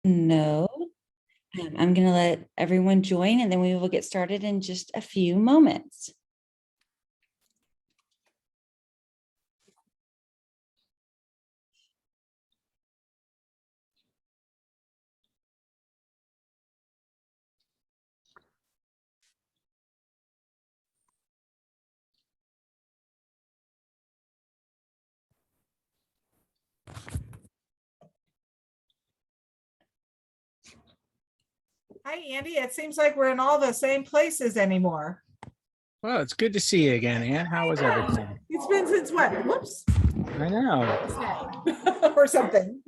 No. I'm going to let everyone join and then we will get started in just a few moments. Hi, Andy. It seems like we're in all the same places anymore. Well, it's good to see you again, Ann. How was everything? It's been since what? Whoops. I know. Or something.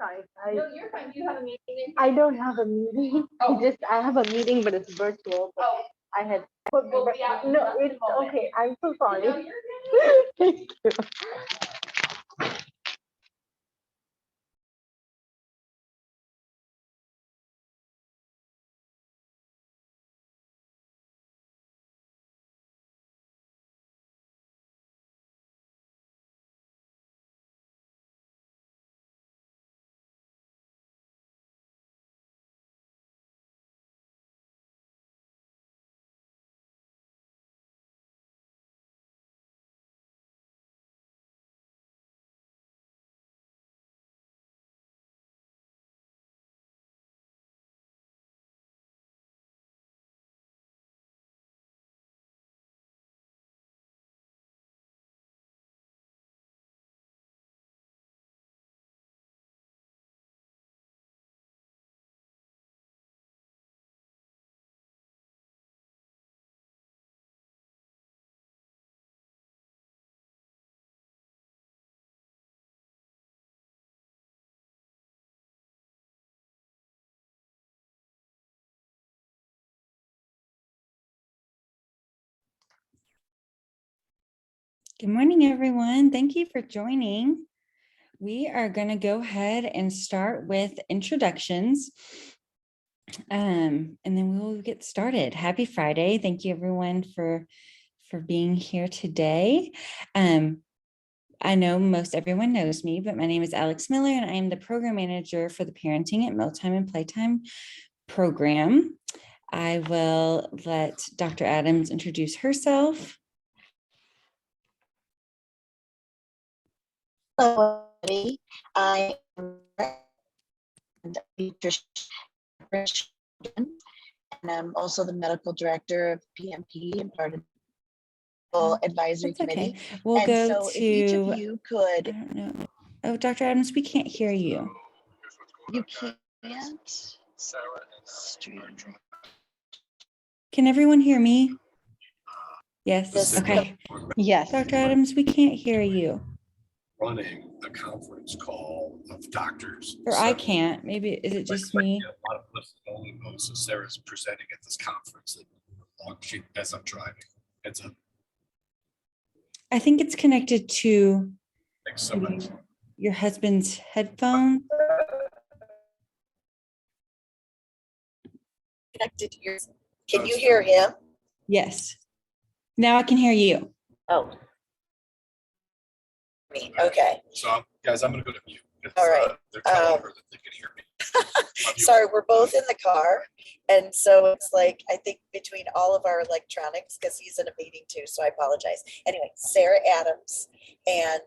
Sorry, No, you're fine. Do you have a meeting? I don't have a meeting. Oh. I have a meeting, but it's virtual. But Oh. I had We'll be out in no, just a it's moment. okay. I'm so sorry. No, you're good. Thank you. Good morning, everyone. Thank you for joining. We are going to go ahead and start with introductions. And then we will get started. Happy Friday. Thank you, everyone, for being here today. I know most everyone knows me, but my name is Alex Miller, and I am the program manager for the Parenting at Mealtime and Playtime program. I will let Dr. Adams introduce herself. Hello, everybody. I am a nutrition and I'm also the medical director of PMP and part of the advisory That's committee. Okay. We'll and go so to, if each of you I could, don't know. Oh, Dr. Adams, we can't hear you. you can't. Can everyone hear me? Yes. This- Okay. Yes. Dr. Adams, we can't hear you. Running a conference call of doctors. Or I can't. Maybe, is it just me? A lot of listen-only modes. So Sarah's presenting at this conference as I'm driving. It's a I think it's connected to thanks so much. your husband's headphone. Connected to yours. Can you hear him? Yes. Now I can hear you. Oh. Me. Okay. So guys, I'm gonna go to mute. All right. They're telling her that they can hear me. Sorry, we're both in the car. And so it's like, I think between all of our electronics, because he's in a meeting too, so I apologize. Anyway, Sarah Adams and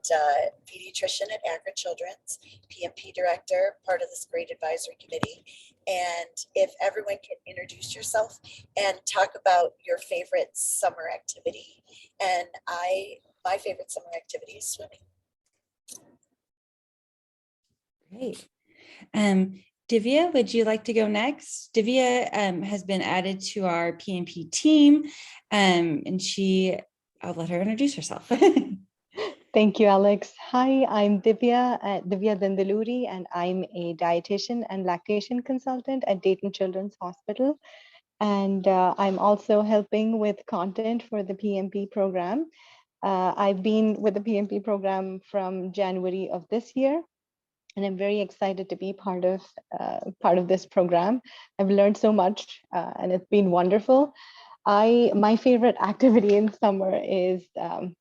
pediatrician at Akron Children's, PMP director, part of this great advisory committee. And if everyone can introduce yourself and talk about your favorite summer activity. And my favorite summer activity is swimming. Great. Divya, would you like to go next? Divya has been added to our PMP team, and I'll let her introduce herself. Thank you, Alex. Hi, I'm Divya Dandaluri, and I'm a dietitian and lactation consultant at Dayton Children's Hospital. And I'm also helping with content for the PMP program. I've been with the PMP program from January of this year, and I'm very excited to be part of this program. I've learned so much, and it's been wonderful. My favorite activity in summer is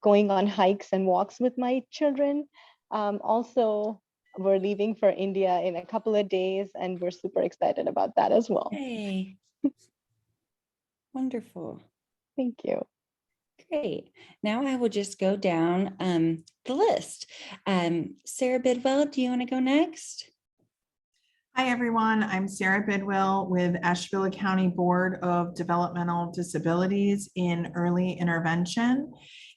going on hikes and walks with my children. Also, we're leaving for India in a couple of days, and we're super excited about that as well. Hey. Wonderful. Thank you. Great. Now I will just go down the list. Sarah Bidwell, do you want to go next? Hi, everyone. I'm Sarah Bidwell with Asheville County Board of Developmental Disabilities in Early Intervention.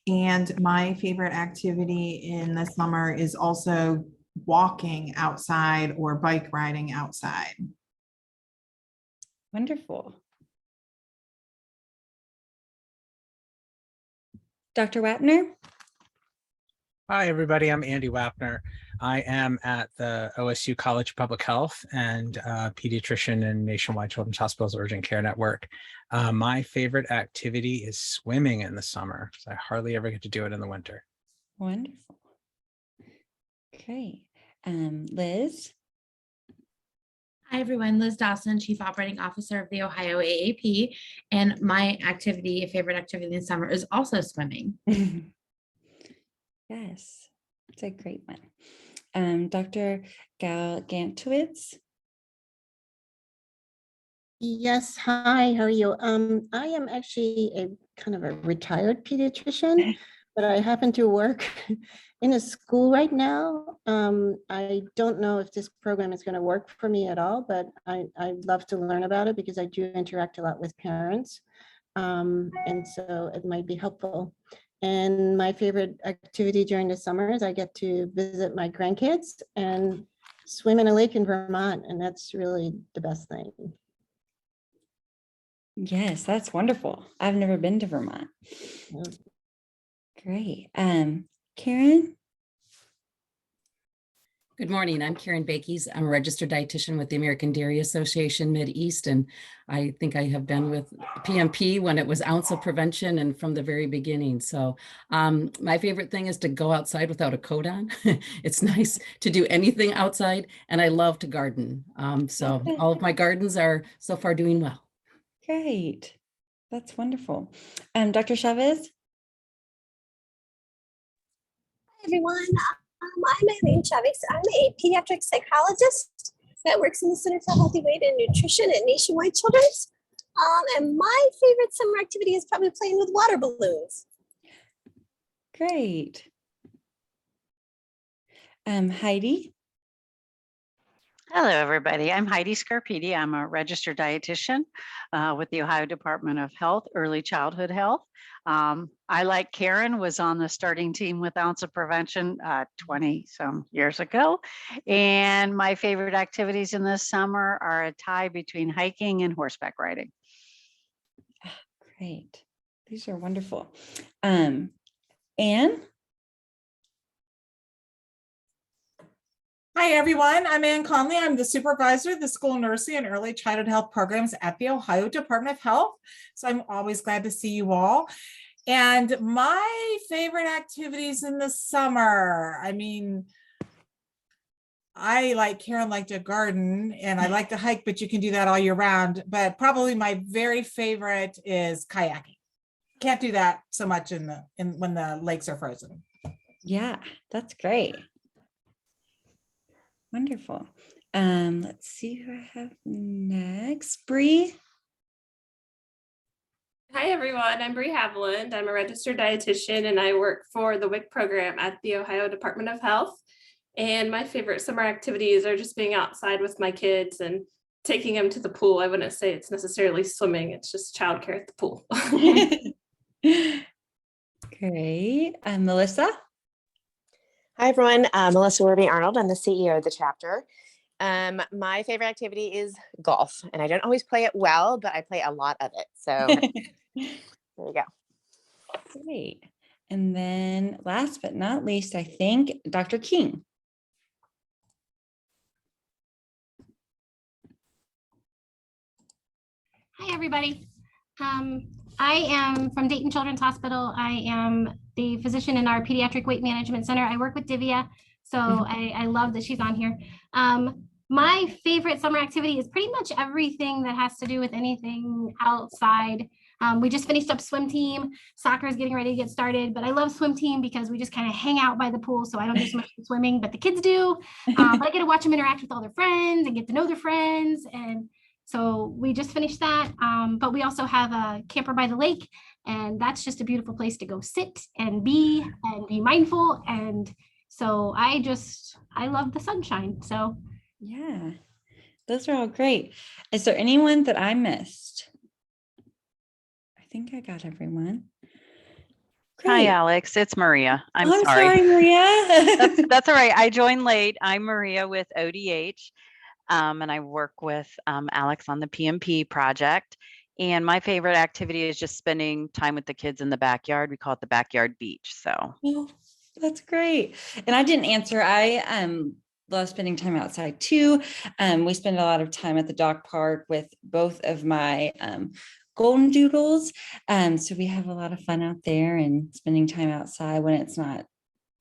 And my favorite activity in the summer is also walking outside or bike riding outside. Wonderful. Dr. Wapner? Hi, everybody. I'm Andy Wapner. I am at the OSU College of Public Health and pediatrician in Nationwide Children's Hospital's Urgent Care Network. My favorite activity is swimming in the summer. So I hardly ever get to do it in the winter. Wonderful. Great. Liz? Hi, everyone. Liz Dawson, Chief Operating Officer of the Ohio AAP. And my favorite activity in the summer is also swimming. Yes, it's a great one. Dr. Gantowitz? Yes, hi, how are you? I am actually a kind of a retired pediatrician, but I happen to work in a school right now. I don't know if this program is going to work for me at all, but I'd love to learn about it because I do interact a lot with parents. And so it might be helpful. And my favorite activity during the summer is I get to visit my grandkids and swim in a lake in Vermont, and that's really the best thing. Yes, that's wonderful. I've never been to Vermont. Yeah. Great. Karen? Good morning. I'm Karen Bakies. I'm a registered dietitian with the American Dairy Association Mideast, and I think I have been with PMP when it was ounce of prevention and from the very beginning. So my favorite thing is to go outside without a coat on. It's nice to do anything outside, and I love to garden. So all of my gardens are so far doing well. Great. That's wonderful. Dr. Chavez? Hi, everyone. I'm Eileen Chavez. I'm a pediatric psychologist that works in the Center for Healthy Weight and Nutrition at Nationwide Children's. And my favorite summer activity is probably playing with water balloons. Great. Heidi? Hello, everybody. I'm Heidi Scarpidi. I'm a registered dietitian with the Ohio Department of Health, Early Childhood Health. I, like Karen, was on the starting team with Ounce of Prevention 20 some years ago. And my favorite activities in the summer are a tie between hiking and horseback riding. Great. These are wonderful. Anne? Hi, everyone. I'm Ann Conley. I'm the supervisor of the school nursing and early childhood health programs at the Ohio Department of Health. So I'm always glad to see you all. And my favorite activities in the summer, I mean, I, like Karen, like to garden and I like to hike, but you can do that all year round. But probably my very favorite is kayaking. Can't do that so much when the lakes are frozen. Yeah, that's great. Wonderful. Let's see who I have next. Bree? Hi, everyone. I'm Bree Haviland. I'm a registered dietitian and I work for the WIC program at the Ohio Department of Health. And my favorite summer activities are just being outside with my kids and taking them to the pool. I wouldn't say it's necessarily swimming. It's just childcare at the pool. Great. Melissa? Hi, everyone. Melissa Werby Arnold. I'm the CEO of the chapter. My favorite activity is golf, and I don't always play it well, but I play a lot of it. So there you go. Great. And then last but not least, I think Dr. King. Hi, everybody. I am from Dayton Children's Hospital. I am the physician in our pediatric weight management center. I work with Divya, so I love that she's on here. My favorite summer activity is pretty much everything that has to do with anything outside. We just finished up swim team. Soccer is getting ready to get started, but I love swim team because we just kind of hang out by the pool. So I don't do so much swimming, but the kids do. But I get to watch them interact with all their friends and get to know their friends. And so we just finished that. But we also have a camper by the lake, and that's just a beautiful place to go sit and be mindful. And so I love the sunshine. So Yeah, those are all great. Is there anyone that I missed? I think I got everyone. Hi, Great. Alex. It's Maria. I'm I'm sorry. sorry, Maria. That's all right. I joined late. I'm Maria with ODH, and I work with Alex on the PMP project. And my favorite activity is just spending time with the kids in the backyard. We call it the backyard beach. So Oh, that's great. And I didn't answer. I love spending time outside too. We spend a lot of time at the dog park with both of my golden doodles. So we have a lot of fun out there and spending time outside when it's not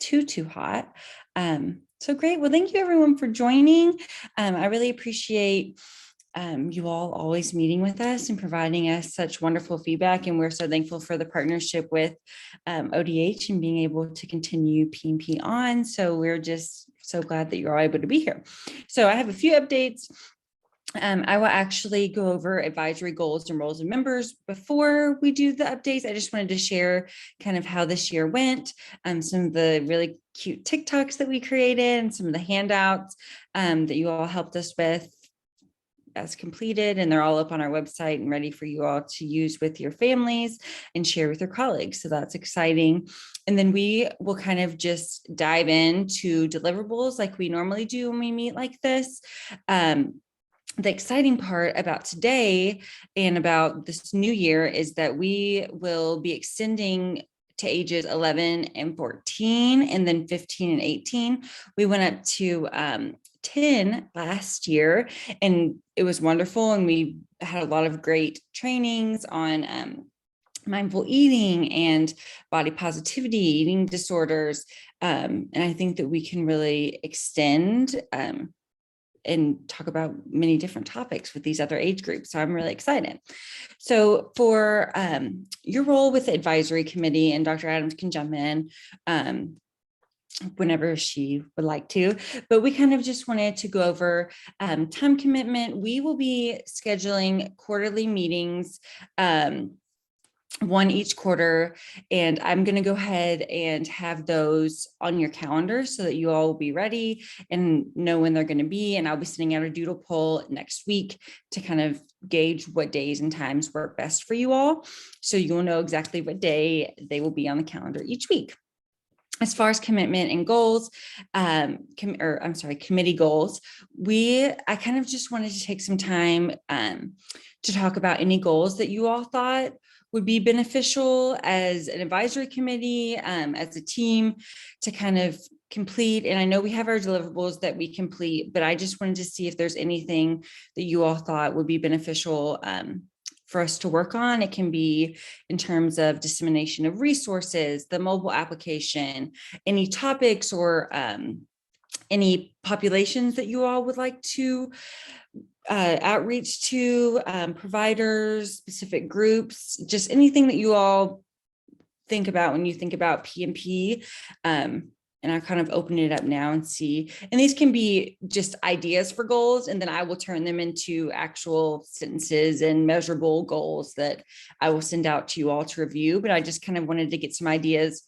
too hot. So great. Well, thank you everyone for joining. I really appreciate you all always meeting with us and providing us such wonderful feedback. And we're so thankful for the partnership with ODH and being able to continue PMP on. So we're just so glad that you're all able to be here. So I have a few updates. I will actually go over advisory goals and roles of members before we do the updates. I just wanted to share kind of how this year went, some of the really cute TikToks that we created and some of the handouts that you all helped us with as completed, and they're all up on our website and ready for you all to use with your families and share with your colleagues. So that's exciting. And then we will kind of just dive into deliverables like we normally do when we meet like this. The exciting part about today and about this new year is that we will be extending to ages 11 and 14 and then 15 and 18. We went up to 10 last year and it was wonderful. And we had a lot of great trainings on mindful eating and body positivity, eating disorders. And I think that we can really extend and talk about many different topics with these other age groups. So I'm really excited. So for your role with the advisory committee, and Dr. Adams can jump in whenever she would like to, but we kind of just wanted to go over time commitment. We will be scheduling quarterly meetings, one each quarter, and I'm going to go ahead and have those on your calendar so that you all will be ready and know when they're going to be. And I'll be sending out a doodle poll next week to kind of gauge what days and times work best for you all. So you'll know exactly what day they will be on the calendar each week. As far as commitment and goals, committee goals, I kind of just wanted to take some time to talk about any goals that you all thought would be beneficial as an advisory committee, as a team to kind of complete. And I know we have our deliverables that we complete, but I just wanted to see if there's anything that you all thought would be beneficial for us to work on. It can be in terms of dissemination of resources, the mobile application, any topics or any populations that you all would like to outreach to, providers, specific groups, just anything that you all think about when you think about PMP. And I kind of open it up now and see, and these can be just ideas for goals, and then I will turn them into actual sentences and measurable goals that I will send out to you all to review. But I just kind of wanted to get some ideas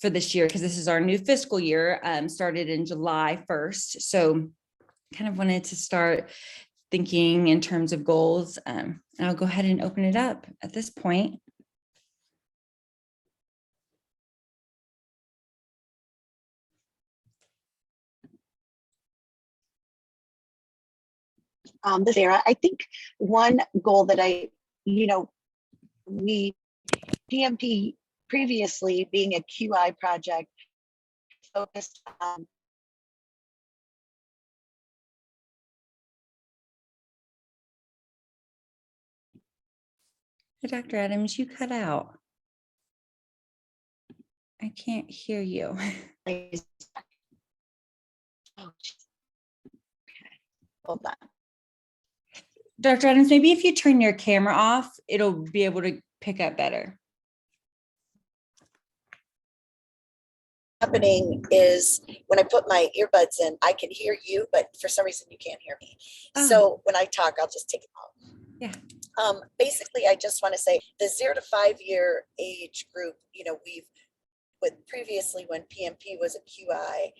for this year because this is our new fiscal year, started in July 1st. So kind of wanted to start thinking in terms of goals. And I'll go ahead and open it up at this point. Sarah, I think one goal that PMP previously being a QI project focused on Hey, Dr. Adams, you cut out. I can't hear you. oh, geez. Okay, hold on. Dr. Adams, maybe if you turn your camera off, it'll be able to pick up better. Happening is when I put my earbuds in, I can hear you, but for some reason you can't hear me. Oh. So when I talk, I'll just take it off. Yeah. Basically, I just want to say the 0 to 5 year age group, you know, we've with previously when PMP was a QI,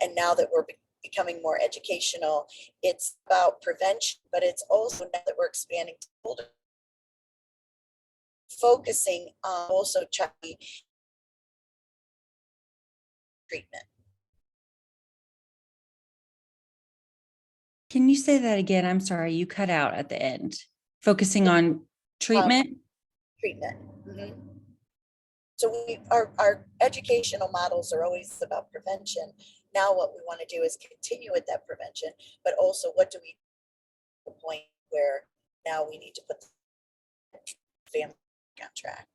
and now that we're becoming more educational, it's about prevention, but it's also now that we're expanding to older, focusing on also child treatment. Can you say that again? I'm sorry, you cut out at the end. Focusing on treatment? Treatment. Mm-hmm. So our educational models are always about prevention. Now what we want to do is continue with that prevention, but also what do we do at the point where now we need to put the family on track.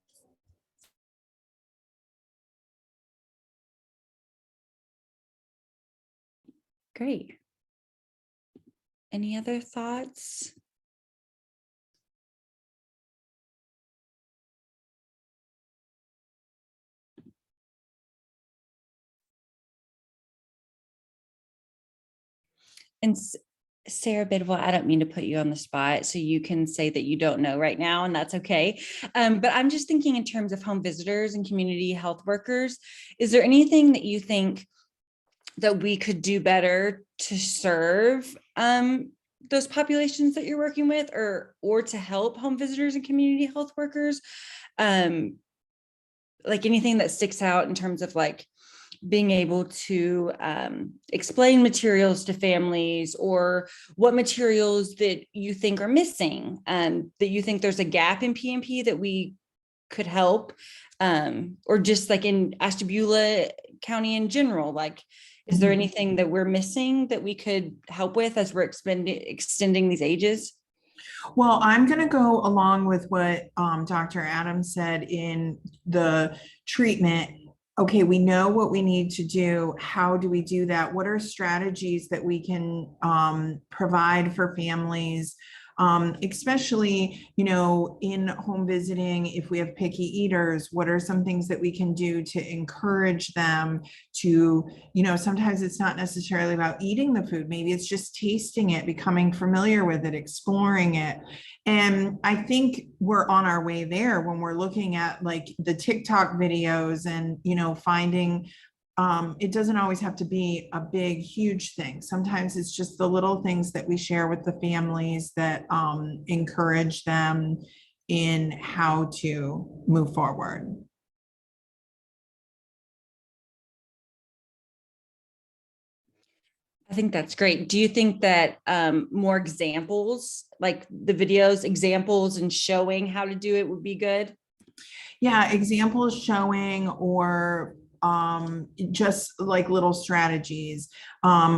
Great. Any other thoughts? And Sarah Bidwell, I don't mean to put you on the spot, so you can say that you don't know right now, and that's okay. But I'm just thinking in terms of home visitors and community health workers, is there anything that you think that we could do better to serve those populations that you're working with, or to help home visitors and community health workers? Like anything that sticks out in terms of like being able to explain materials to families, or what materials that you think are missing, that you think there's a gap in PMP that we could help, or just like in Ashtabula County in general, like, is there anything that we're missing that we could help with as we're extending these ages? Well, I'm going to go along with what Dr. Adams said in the treatment. Okay, we know what we need to do. How do we do that? What are strategies that we can provide for families, especially, you know, in home visiting? If we have picky eaters, what are some things that we can do to encourage them to, you know, sometimes it's not necessarily about eating the food. Maybe it's just tasting it, becoming familiar with it, exploring it. And I think we're on our way there when we're looking at like the TikTok videos and, you know, finding it doesn't always have to be a big, huge thing. Sometimes it's just the little things that we share with the families that encourage them in how to move forward. I think that's great. Do you think that more examples, like the videos, examples and showing how to do it would be good? Yeah, examples showing, or just like little strategies,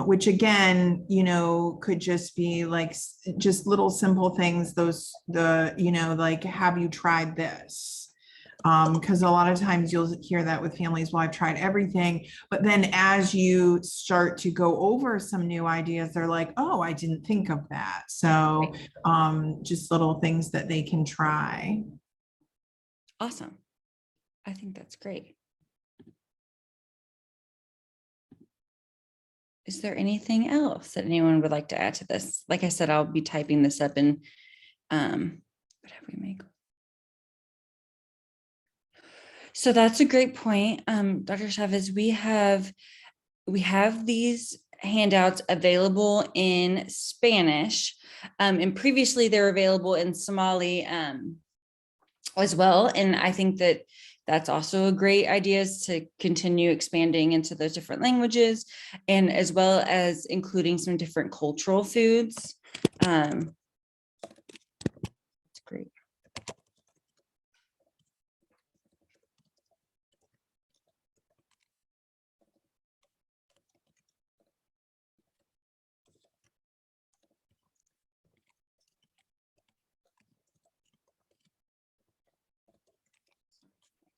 which again, you know, could just be like just little simple things. You know, like, have you tried this? Because a lot of times you'll hear that with families, well, I've tried everything. But then as you start to go over some new ideas, they're like, oh, I didn't think of that. So just little things that they can try. Awesome. I think that's great. Is there anything else that anyone would like to add to this? Like I said, I'll be typing this up in what have we made? So that's a great point. Dr. Chavez, we have these handouts available in Spanish, and previously they're available in Somali as well. And I think that that's also a great idea, is to continue expanding into those different languages, and as well as including some different cultural foods. That's great.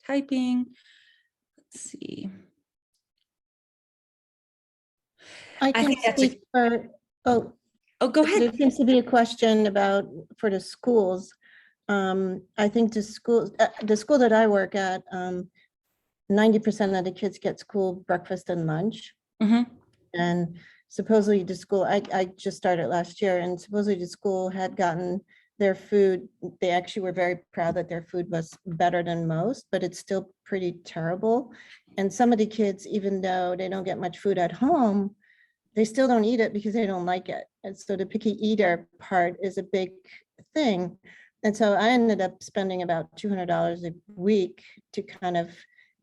typing. Let's see. I I can think that's a, speak for, oh, oh, go ahead. there seems to be a question about, for the schools. I think the school that I work at, 90% of the kids get school breakfast and lunch. Mhm. And supposedly the school, I just started last year, and supposedly the school had gotten their food. They actually were very proud that their food was better than most, but it's still pretty terrible. And some of the kids, even though they don't get much food at home, they still don't eat it because they don't like it. And so the picky eater part is a big thing. And so I ended up spending about $200 a week to kind of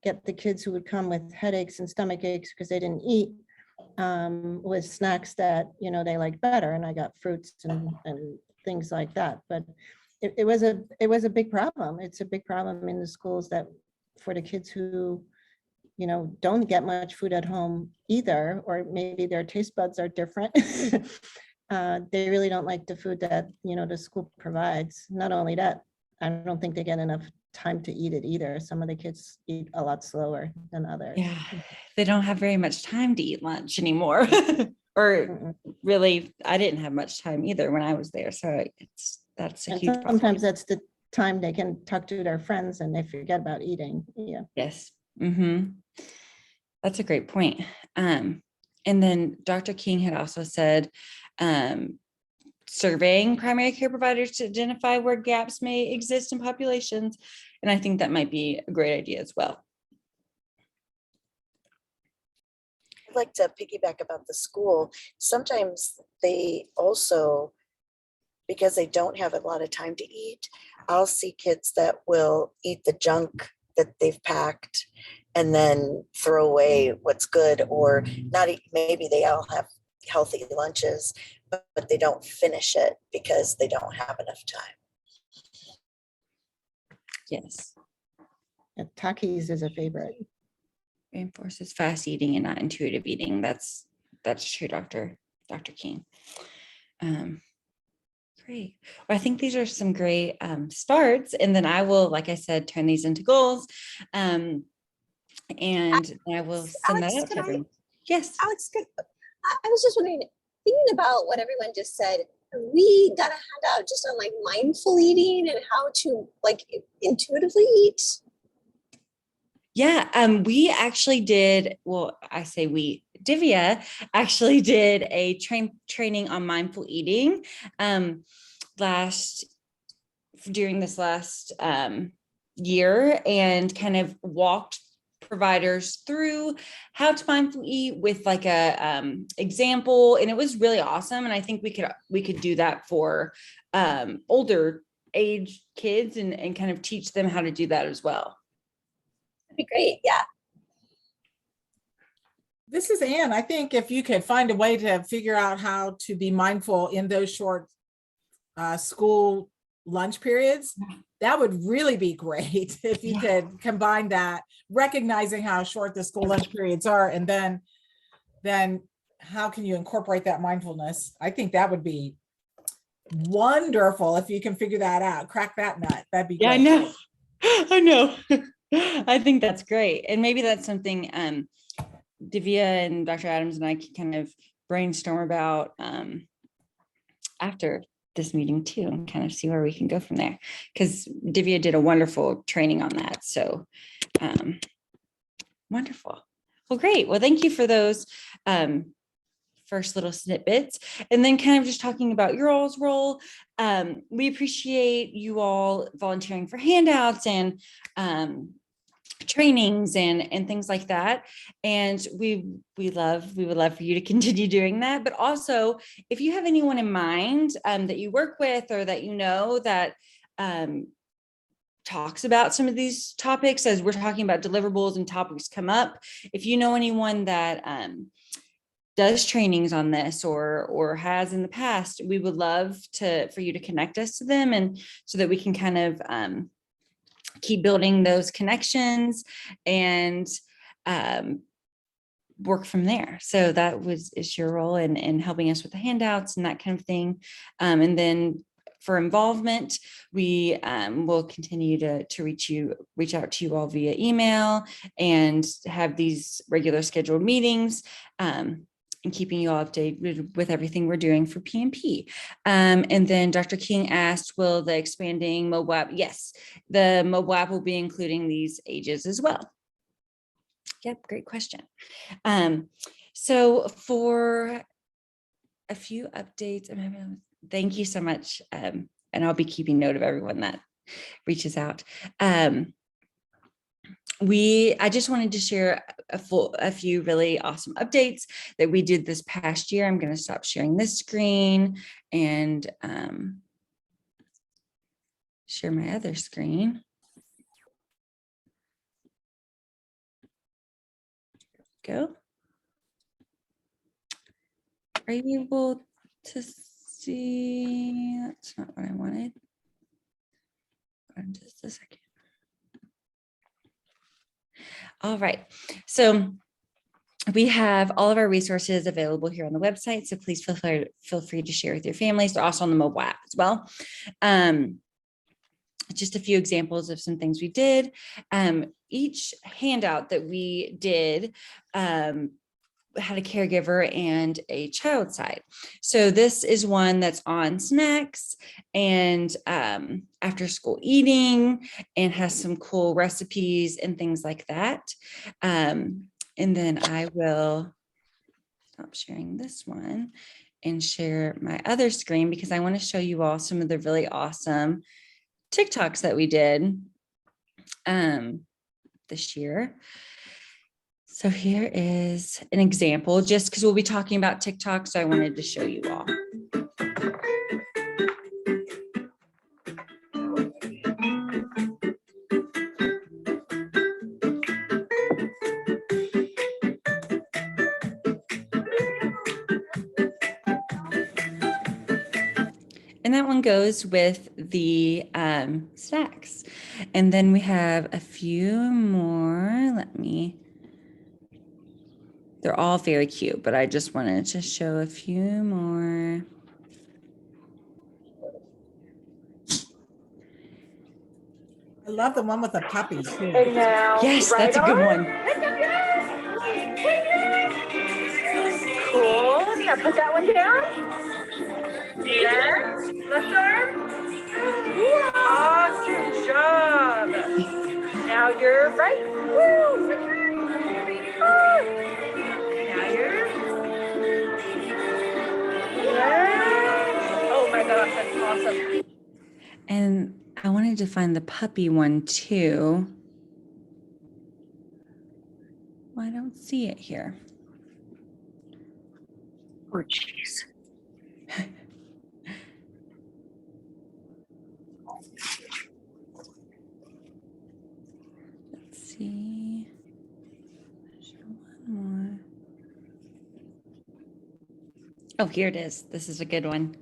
get the kids who would come with headaches and stomach aches because they didn't eat, with snacks that, you know, they like better. And I got fruits and things like that. But it was a big problem. It's a big problem in the schools, that for the kids who, you know, don't get much food at home either, or maybe their taste buds are different. They really don't like the food that, you know, the school provides. Not only that, I don't think they get enough time to eat it either. Some of the kids eat a lot slower than others. Yeah, they don't have very much time to eat lunch anymore. Or really, I didn't have much time either when I was there. So that's a And huge problem. sometimes that's the time they can talk to their friends and they forget about eating. Yeah. Yes. That's a great point. And then Dr. King had also said, surveying primary care providers to identify where gaps may exist in populations. And I think that might be a great idea as well. I'd like to piggyback about the school. Sometimes they also, because they don't have a lot of time to eat, I'll see kids that will eat the junk that they've packed and then throw away what's good, or not eat. Maybe they all have healthy lunches, but they don't finish it because they don't have enough time. Yes. And Takis is a favorite. Reinforces fast eating and not intuitive eating. That's true, Dr. King. Great. Well, I think these are some great starts. And then I will, like I said, turn these into goals. And I will send that out to everyone. Yes. Alex, I was just wondering, thinking about what everyone just said, we got a handout just on like mindful eating and how to like intuitively eat. Yeah, we actually did, well, I say we, Divya actually did a training on mindful eating during this last year, and kind of walked providers through how to mindful eat with like a example, and it was really awesome. And I think we could do that for older age kids and kind of teach them how to do that as well. That'd be great. Yeah. This is Anne. I think if you could find a way to figure out how to be mindful in those short school lunch periods, that would really be great if you could combine that, recognizing how short the school lunch periods are, and then how can you incorporate that mindfulness? I think that would be wonderful if you can figure that out, crack that nut. That'd be great. I know. I know. I think that's great. And maybe that's something Divya and Dr. Adams and I can kind of brainstorm about after this meeting too, and kind of see where we can go from there. Because Divya did a wonderful training on that. So wonderful. Well, great. Well, thank you for those first little snippets. And then kind of just talking about your all's role. We appreciate you all volunteering for handouts and trainings and things like that. And we would love for you to continue doing that. But also, if you have anyone in mind that you work with or that you know that talks about some of these topics, as we're talking about deliverables and topics come up, if you know anyone that does trainings on this or has in the past, we would love for you to connect us to them, and so that we can kind of keep building those connections and work from there. So that is your role in helping us with the handouts and that kind of thing. And then for involvement. We will continue to reach out to you all via email and have these regular scheduled meetings. And keeping you all updated with everything we're doing for PMP. And then Dr. King asked, will the expanding mobile app? Yes, the mobile app will be including these ages as well. Yep, great question. So for a few updates, thank you so much. And I'll be keeping note of everyone that reaches out. I just wanted to share a few really awesome updates that we did this past year. I'm going to stop sharing this screen and share my other screen. Go. Are you able to see? That's not what I wanted. Hold on just a second. All right, so we have all of our resources available here on the website, so please feel free to share with your families. They're also on the mobile app as well. Just a few examples of some things we did. Each handout that we did had a caregiver and a child side. So this is one that's on snacks and after school eating, and has some cool recipes and things like that. And then I will stop sharing this one and share my other screen because I want to show you all some of the really awesome TikToks that we did this year. So here is an example, just because we'll be talking about TikTok, so I wanted to show you all. And that one goes with the snacks. And then we have a few more. They're all very cute, but I just wanted to show a few more. I love the one with the puppies too. And now, yes, right, that's a good one. Cool. Now put that one down. Left arm. Awesome job. Now you're right. Woo. Now you're. Yes. Oh my gosh, that's awesome. And I wanted to find the puppy one too. Well, I don't see it here. Oh, jeez. Let's see. One more. Oh, here it is. This is a good one.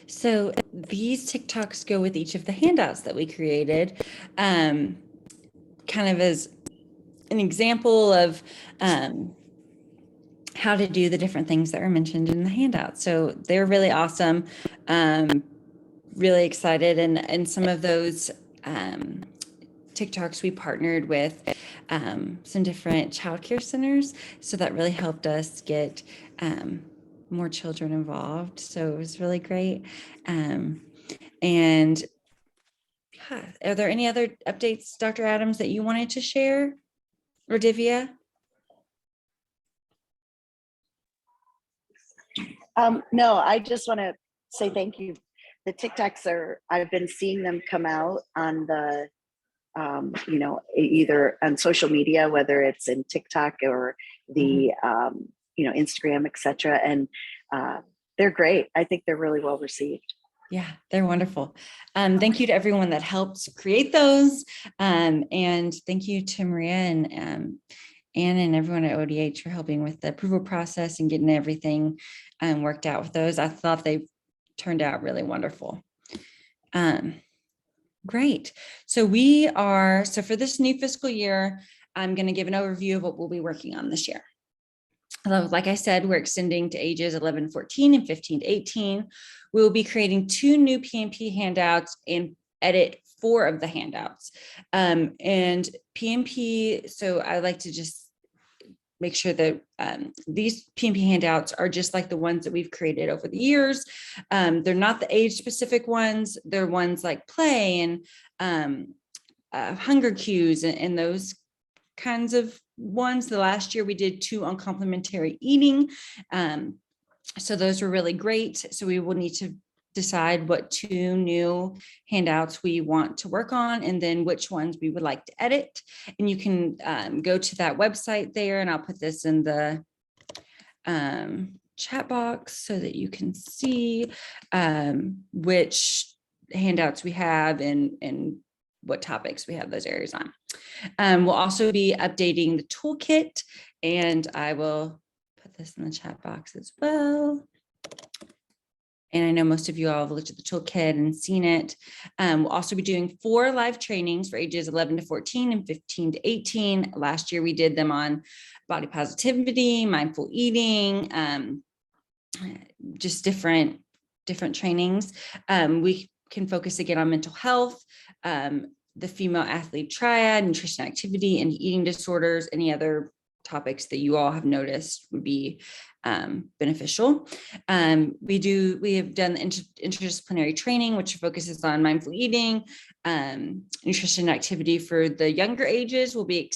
So these TikToks go with each of the handouts that we created, kind of as an example of how to do the different things that were mentioned in the handout. So they're really awesome, really excited. And some of those TikToks we partnered with some different childcare centers. So that really helped us get more children involved. So it was really great. And yeah, are there any other updates, Dr. Adams, that you wanted to share, or Divya? No, I just want to say thank you. The TikToks I've been seeing them come out on the, either on social media, whether it's in TikTok or the, Instagram, etc. And they're great. I think they're really well received. Yeah, they're wonderful. Thank you to everyone that helped create those. And thank you to Maria and Anne and everyone at ODH for helping with the approval process and getting everything worked out with those. I thought they turned out really wonderful. Great. So for this new fiscal year, I'm going to give an overview of what we'll be working on this year. Like I said, we're extending to ages 11 to 14 and 15 to 18. We will be creating 2 new PMP handouts and edit 4 of the handouts. And PMP, so I like to just make sure that these PMP handouts are just like the ones that we've created over the years. They're not the age specific ones. They're ones like play and hunger cues and those kinds of ones. The last year we did 2 on complementary eating. So those were really great. So we will need to decide what 2 new handouts we want to work on and then which ones we would like to edit. And you can go to that website there, and I'll put this in the chat box so that you can see which handouts we have and what topics we have those areas on. We'll also be updating the toolkit, and I will put this in the chat box as well. And I know most of you all have looked at the toolkit and seen it. We'll also be doing 4 live trainings for ages 11 to 14 and 15 to 18. Last year we did them on body positivity, mindful eating, just different trainings. We can focus again on mental health, the female athlete triad, nutrition, activity, and eating disorders, any other topics that you all have noticed would be beneficial. We have done the interdisciplinary training, which focuses on mindful eating, nutrition, activity for the younger ages. We'll be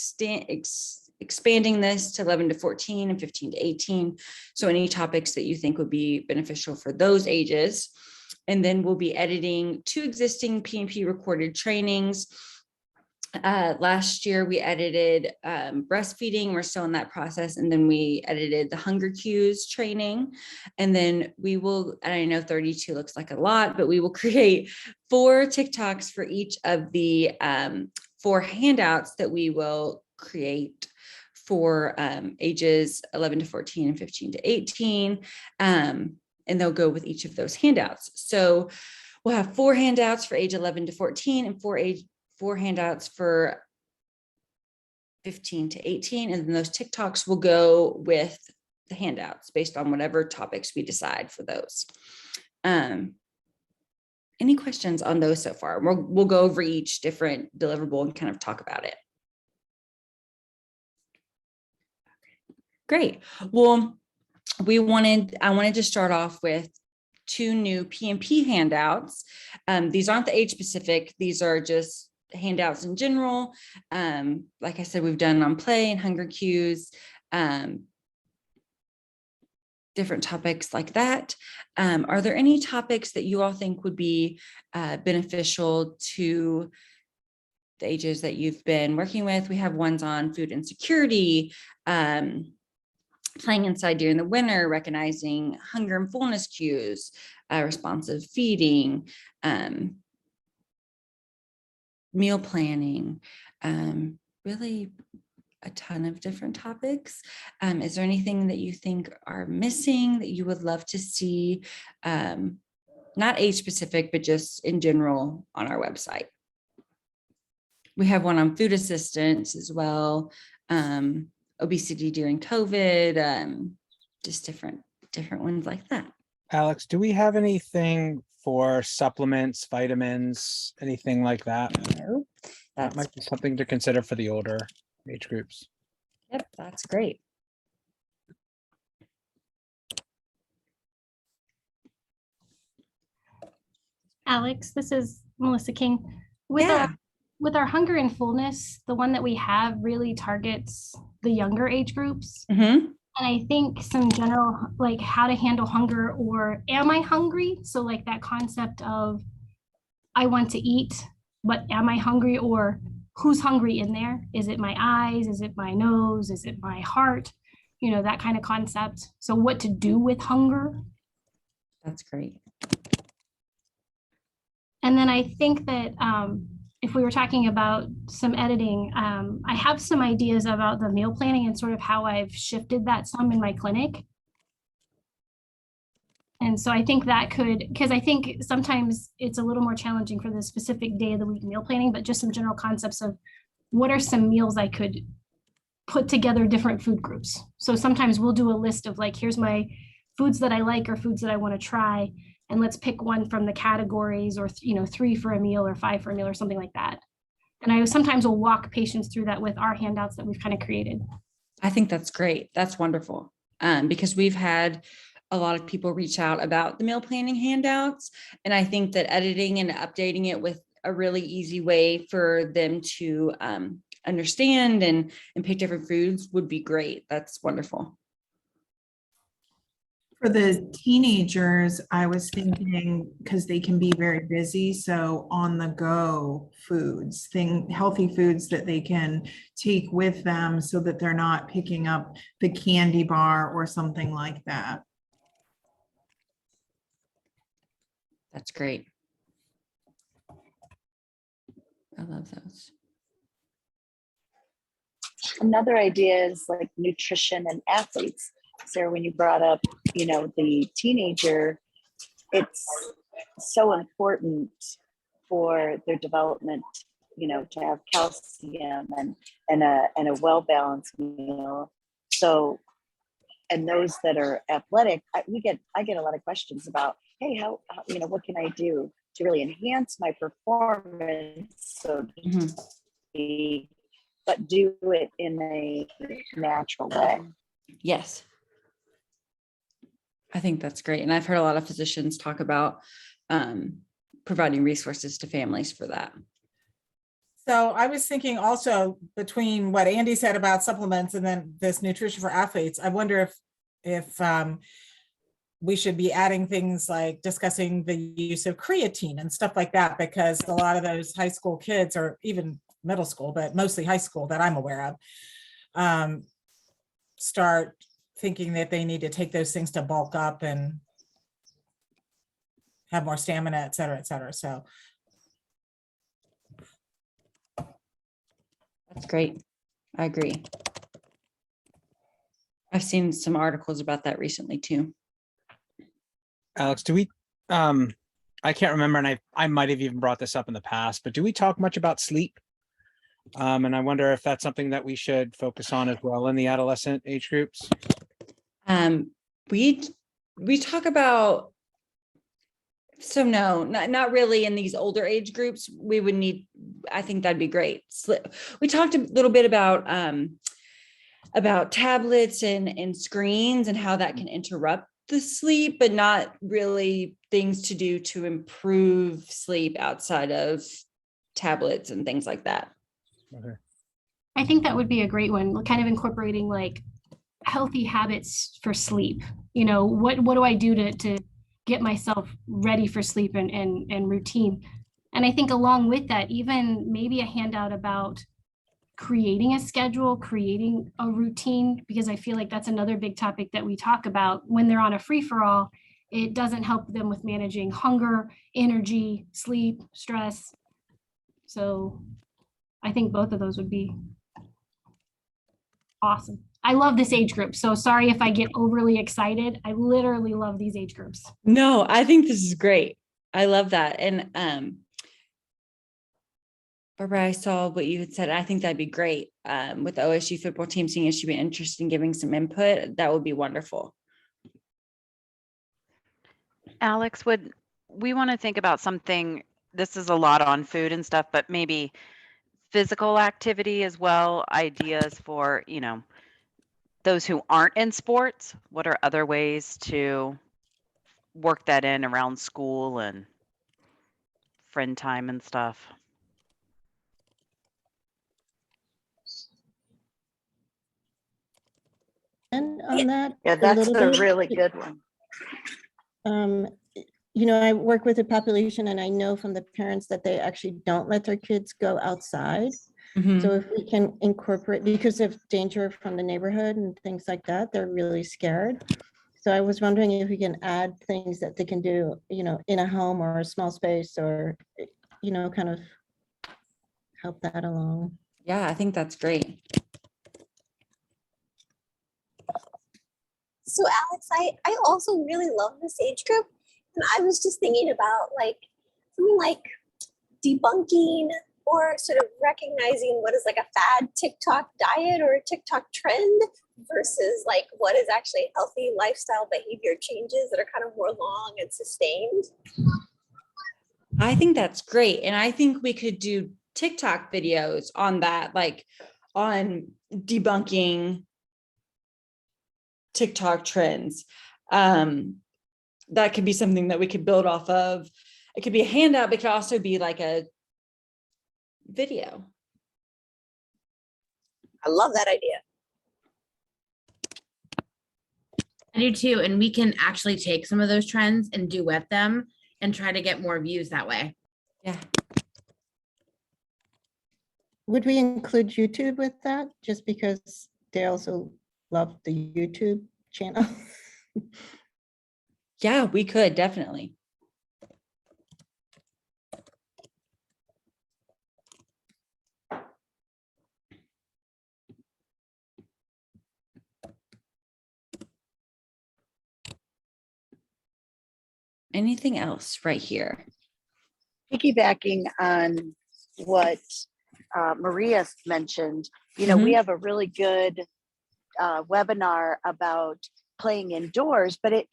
expanding this to 11 to 14 and 15 to 18. So any topics that you think would be beneficial for those ages. And then we'll be editing 2 existing PMP recorded trainings. Last year we edited breastfeeding. We're still in that process. And then we edited the hunger cues training. And then we will, and I know 32 looks like a lot, but we will create 4 TikToks for each of the 4 handouts that we will create for ages 11 to 14 and 15 to 18. And they'll go with each of those handouts. So we'll have 4 handouts for age 11 to 14 and 4 handouts for 15 to 18. And then those TikToks will go with the handouts based on whatever topics we decide for those. Any questions on those so far? We'll go over each different deliverable and kind of talk about it. Great. Well, I wanted to start off with 2 new PMP handouts. These aren't the age specific. These are just handouts in general. Like I said, we've done on play and hunger cues, different topics like that. Are there any topics that you all think would be beneficial to the ages that you've been working with? We have ones on food insecurity, playing inside during the winter, recognizing hunger and fullness cues, responsive feeding, meal planning, really a ton of different topics. Is there anything that you think are missing that you would love to see, not age specific, but just in general on our website? We have one on food assistance as well. Obesity during COVID, just different ones like that. Alex, do we have anything for supplements, vitamins, anything like that? No, that might be something to consider for the older age groups. Yep, that's great. Alex, this is Melissa King. With our hunger and fullness, the one that we have really targets the younger age groups. And I think some general, like how to handle hunger or am I hungry? So like that concept of I want to eat, but am I hungry, or who's hungry in there? Is it my eyes? Is it my nose? Is it my heart? You know, that kind of concept. So what to do with hunger. That's great. And then I think that if we were talking about some editing, I have some ideas about the meal planning and sort of how I've shifted that some in my clinic. And so I think that could, because I think sometimes it's a little more challenging for the specific day of the week meal planning, but just some general concepts of what are some meals I could put together different food groups. So sometimes we'll do a list of like, here's my foods that I like or foods that I want to try. And let's pick one from the categories or, 3 for a meal or 5 for a meal or something like that. And I sometimes will walk patients through that with our handouts that we've kind of created. I think that's great. That's wonderful. Because we've had a lot of people reach out about the meal planning handouts. And I think that editing and updating it with a really easy way for them to understand and pick different foods would be great. That's wonderful. For the teenagers, I was thinking, because they can be very busy, so on the go foods, healthy foods that they can take with them so that they're not picking up the candy bar or something like that. That's great. I love those. Another idea is like nutrition and athletes. Sarah, when you brought up, the teenager, it's so important for their development, to have calcium and a well-balanced meal. So, and those that are athletic, I get a lot of questions about, hey, how what can I do to really enhance my performance? So, but do it in a natural way. Yes. I think that's great. And I've heard a lot of physicians talk about providing resources to families for that. So I was thinking also between what Andy said about supplements and then this nutrition for athletes, I wonder if we should be adding things like discussing the use of creatine and stuff like that, because a lot of those high school kids, or even middle school, but mostly high school that I'm aware of, start thinking that they need to take those things to bulk up and have more stamina, et cetera, et cetera. So that's great. I agree. I've seen some articles about that recently too. Alex, do we, I can't remember, and I might have even brought this up in the past, but do we talk much about sleep? And I wonder if that's something that we should focus on as well in the adolescent age groups. We talk about, so no, not really in these older age groups. We would need, I think that'd be great. We talked a little bit about tablets and screens and how that can interrupt the sleep, but not really things to do to improve sleep outside of tablets and things like that. Okay. I think that would be a great one, kind of incorporating like healthy habits for sleep. What do I do to get myself ready for sleep and routine? And I think along with that, even maybe a handout about creating a schedule, creating a routine, because I feel like that's another big topic that we talk about. When they're on a free-for-all, it doesn't help them with managing hunger, energy, sleep, stress. So I think both of those would be awesome. I love this age group. So sorry if I get overly excited. I literally love these age groups. No, I think this is great. I love that. And Barbara, I saw what you had said. I think that'd be great. With the OSU football team, seeing if she'd be interested in giving some input, that would be wonderful. Alex, would we want to think about something? This is a lot on food and stuff, but maybe physical activity as well. Ideas for, those who aren't in sports. What are other ways to work that in around school and friend time and stuff? And on that, Yeah, that's little a bit. really good one. I work with a population and I know from the parents that they actually don't let their kids go outside. So if we can incorporate, because of danger from the neighborhood and things like that, they're really scared. So I was wondering if we can add things that they can do, in a home or a small space, or, kind of help that along. Yeah, I think that's great. So Alex, I also really love this age group. And I was just thinking about like something like debunking or sort of recognizing what is like a fad TikTok diet or a TikTok trend versus like what is actually healthy lifestyle behavior changes that are kind of more long and sustained. I think that's great. And I think we could do TikTok videos on that, like on debunking TikTok trends. That could be something that we could build off of. It could be a handout, but it could also be like a video. I love that idea. I do too. And we can actually take some of those trends and duet them and try to get more views that way. Yeah. Would we include YouTube with that? Just because they also love the YouTube channel? Yeah, we could definitely. Anything else right here? Piggybacking on what Maria mentioned, we have a really good webinar about playing indoors, but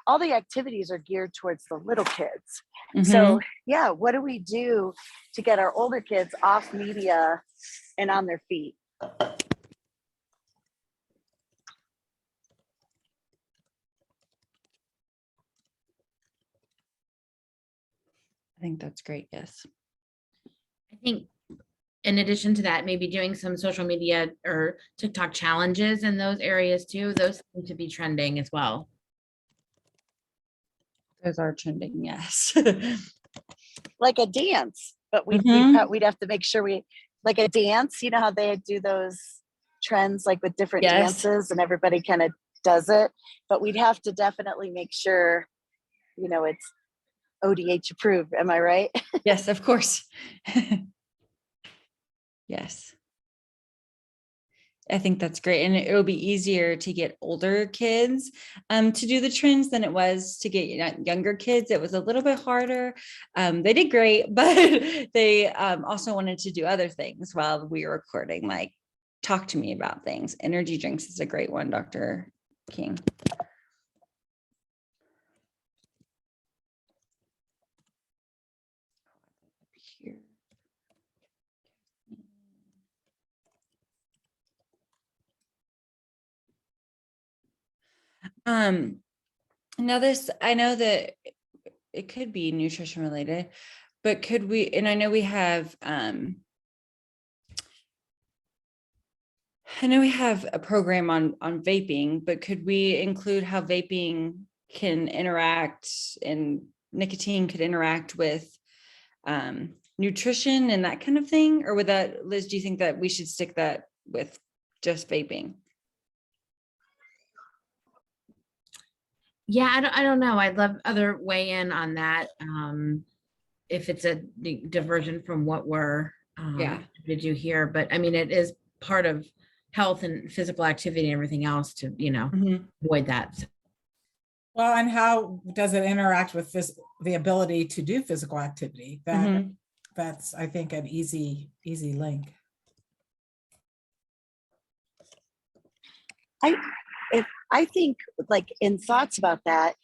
all the activities are geared towards the little kids. So yeah, what do we do to get our older kids off media and on their feet? I think that's great. Yes. I think in addition to that, maybe doing some social media or TikTok challenges in those areas too. Those seem to be trending as well. Those are trending, yes. Like a dance, but we'd have to make sure like a dance, how they do those trends like with different dances and everybody kind of does it, but we'd have to definitely make sure, it's ODH approved. Am I right? Yes, of course. Yes. I think that's great. And it'll be easier to get older kids to do the trends than it was to get younger kids. It was a little bit harder. They did great, but they also wanted to do other things while we were recording, like talk to me about things. Energy drinks is a great one, Dr. King. Here. Now this, I know that it could be nutrition related, but could we, and I know we have, I know we have a program on vaping, but could we include how vaping can interact and nicotine could interact with nutrition and that kind of thing? Or would that, Liz, do you think that we should stick that with just vaping? Yeah, I don't know. I'd love other weigh in on that. If it's a diversion from what we're to do here, but I mean, it is part of health and physical activity and everything else to, avoid that. Well, and how does it interact with the ability to do physical activity? That's, I think, an easy link. I think, like, in thoughts about that,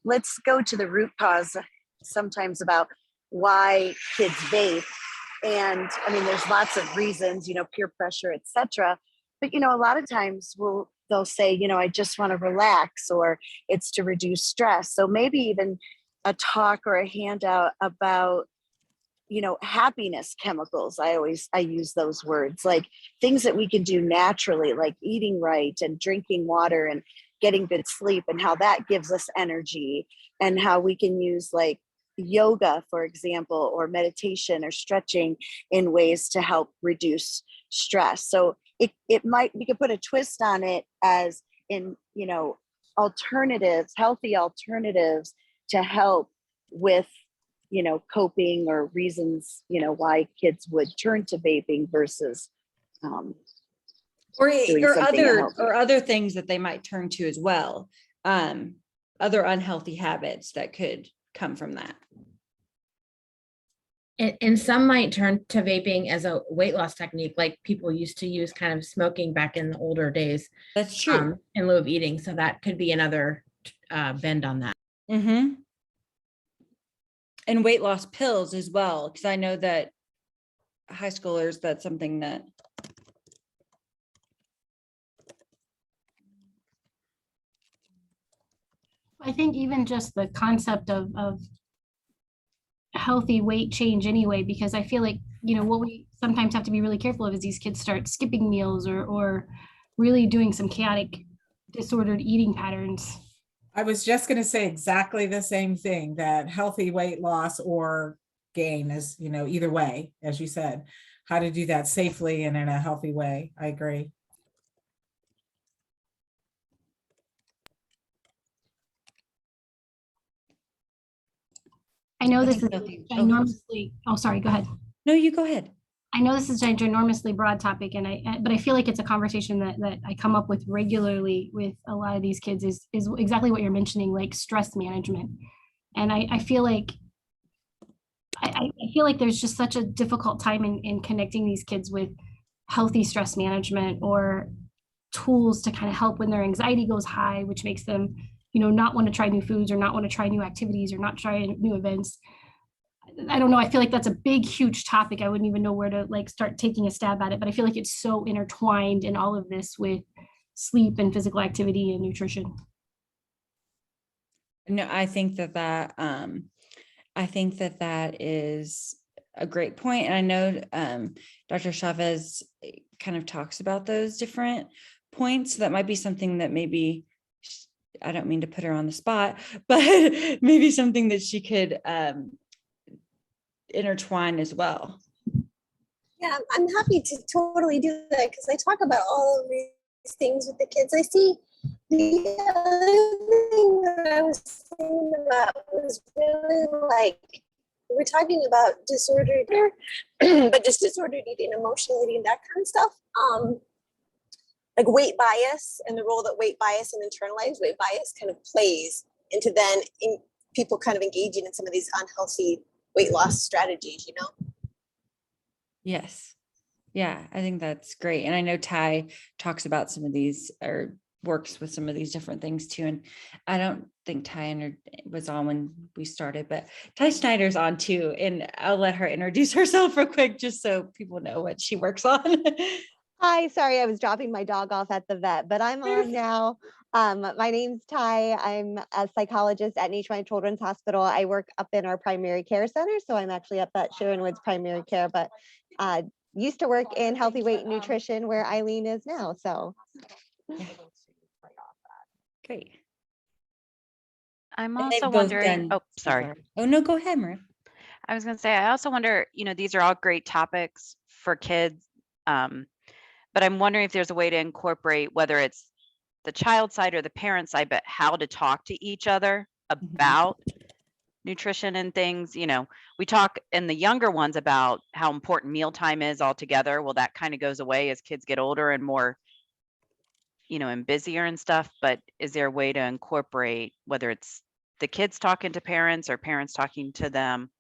let's go to the root cause sometimes about why kids vape. And I mean, there's lots of reasons, peer pressure, etc. But, a lot of times they'll say, I just want to relax, or it's to reduce stress. So maybe even a talk or a handout about, happiness chemicals. I use those words, like things that we can do naturally, like eating right and drinking water and getting good sleep, and how that gives us energy, and how we can use like yoga, for example, or meditation or stretching in ways to help reduce stress. So it might, we could put a twist on it as in, alternatives, healthy alternatives to help with, you know, coping or reasons, you know, why kids would turn to vaping versus doing something healthier. other things that they might turn to as well. Other unhealthy habits that could come from that. And some might turn to vaping as a weight loss technique, like people used to use kind of smoking back in the older days. That's true. In lieu of eating. So that could be another bend on that. Mm-hmm. And weight loss pills as well, because I know that high schoolers, that's something that I think even just the concept of healthy weight change anyway, because I feel like, you know, what we sometimes have to be really careful of is these kids start skipping meals or really doing some chaotic disordered eating patterns. I was just going to say exactly the same thing, that healthy weight loss or gain is, you know, either way, as you said, how to do that safely and in a healthy way. I agree. I know this is ginormously, oh, sorry, go ahead. No, you go ahead. I know this is a ginormously broad topic, and but I feel like it's a conversation that I come up with regularly with a lot of these kids is exactly what you're mentioning, like stress management. And I feel like I feel like there's just such a difficult time in connecting these kids with healthy stress management or tools to kind of help when their anxiety goes high, which makes them, you know, not want to try new foods or not want to try new activities or not try new events. I don't know. I feel like that's a big, huge topic. I wouldn't even know where to like start taking a stab at it, but I feel like it's so intertwined in all of this with sleep and physical activity and nutrition. No, I think that is a great point. And I know Dr. Chavez kind of talks about those different points. So that might be something that maybe, I don't mean to put her on the spot, but maybe something that she could intertwine as well. Yeah, I'm happy to totally do that because I talk about all of these things with the kids. I see the other thing that I was thinking about was really like, we're talking about disordered, but just disordered eating, emotional eating, that kind of stuff. Like weight bias and the role that weight bias and internalized weight bias kind of plays into then in people kind of engaging in some of these unhealthy weight loss strategies, you know? Yes. Yeah, I think that's great. And I know Ty talks about some of these or works with some of these different things too. And I don't think Ty was on when we started, but Ty Schneider's on too. And I'll let her introduce herself real quick, just so people know what she works on. Hi, sorry, I was dropping my dog off at the vet, but I'm on now. My name's Ty. I'm a psychologist at Nationwide Children's Hospital. I work up in our primary care center, so I'm actually up at Sharon Woods Primary Care, but used to work in healthy weight nutrition where Eileen is now. So great. I'm And they've also both wondering, done- oh, sorry. Oh, no, go ahead, Maria. I was going to say, I also wonder, you know, these are all great topics for kids. But I'm wondering if there's a way to incorporate, whether it's the child side or the parent side, but how to talk to each other about nutrition and things. You know, we talk in the younger ones about how important mealtime is altogether. Well, that kind of goes away as kids get older and more, you know, and busier and stuff. But is there a way to incorporate, whether it's the kids talking to parents or parents talking to them?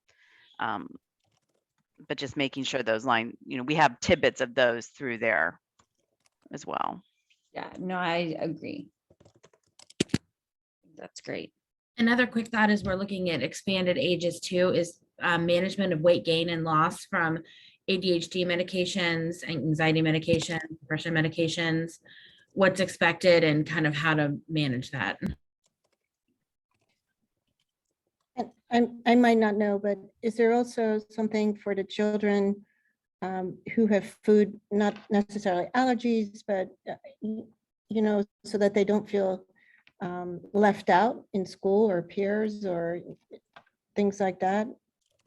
But just making sure those lines, you know, we have tidbits of those through there as well. Yeah, no, I agree. That's great. Another quick thought as we're looking at expanded ages too is management of weight gain and loss from ADHD medications, anxiety medications, depression medications, what's expected and kind of how to manage that. I might not know, but is there also something for the children who have food, not necessarily allergies, but you know, so that they don't feel left out in school or peers or things like that?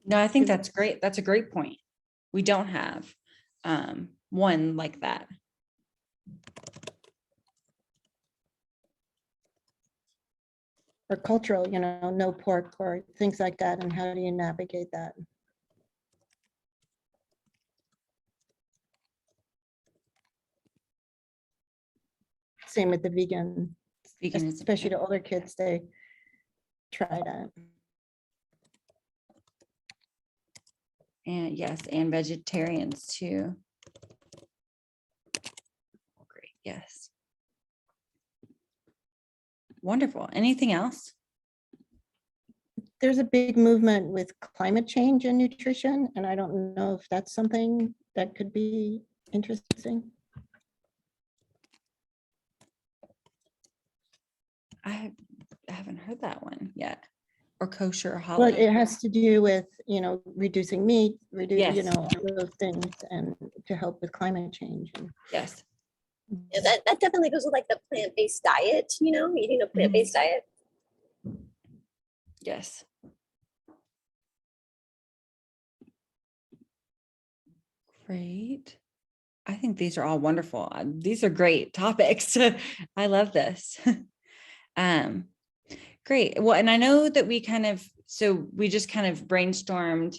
No, I think that's great. That's a great point. We don't have one like that. or cultural, no pork or things like that, and how do you navigate that? Same with the vegan, especially to older kids, they try that. And yes, and vegetarians too. Great, yes. Wonderful. Anything else? There's a big movement with climate change and nutrition, and I don't know if that's something that could be interesting. I haven't heard that one yet. Or kosher or Well, halal. it has to do with, reducing meat, Yes. all those things, and to help with climate change. Yes. Yeah, that definitely goes with like the plant-based diet, eating a plant-based diet. Yes. Great. I think these are all wonderful. These are great topics. I love this. Great. Well, and I know that we just kind of brainstormed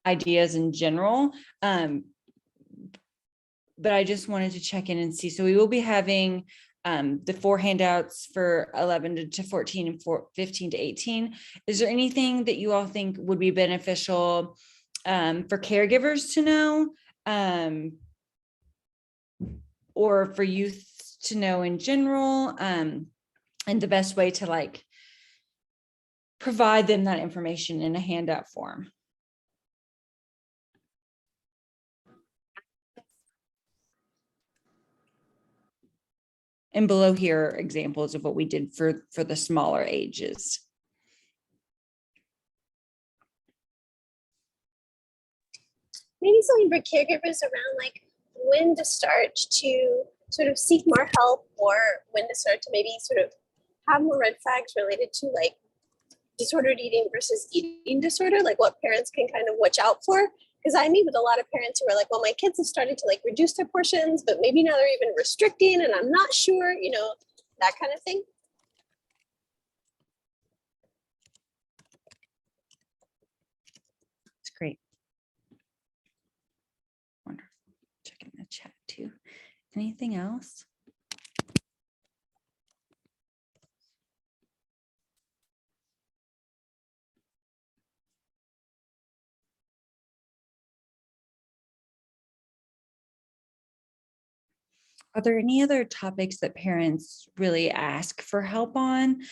ideas in general. But I just wanted to check in and see. So we will be having the 4 handouts for 11 to 14 and 15 to 18. Is there anything that you all think would be beneficial for caregivers to know, or for youth to know in general, and the best way to provide them that information in a handout form? And below here are examples of what we did for the smaller ages. Maybe something for caregivers around like when to start to sort of seek more help, or when to start to maybe sort of have more red flags related to like disordered eating versus eating disorder, like what parents can kind of watch out for. Because I meet with a lot of parents who are like, well, my kids have started to reduce their portions, but maybe now they're even restricting and I'm not sure, that kind of thing. It's great. Wonderful. Checking the chat too. Anything else? Are there any other topics that parents really ask for help on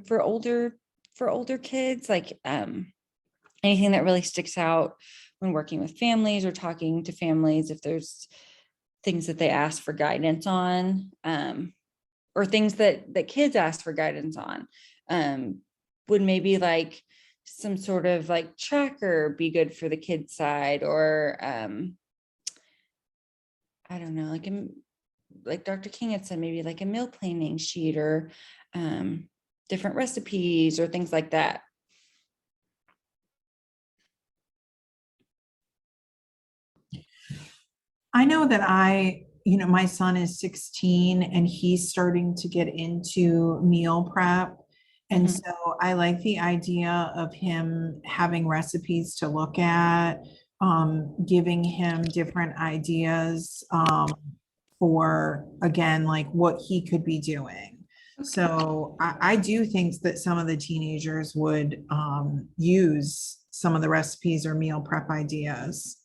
for older kids? Anything that really sticks out when working with families or talking to families, if there's things that they ask for guidance on, or things that kids ask for guidance on? Would maybe some sort of tracker be good for the kids side, or I don't know, like Dr. King had said, maybe like a meal planning sheet, or different recipes or things like that. I know that my son is 16 and he's starting to get into meal prep. And so I like the idea of him having recipes to look at, giving him different ideas for, again, like what he could be doing. So I do think that some of the teenagers would use some of the recipes or meal prep ideas.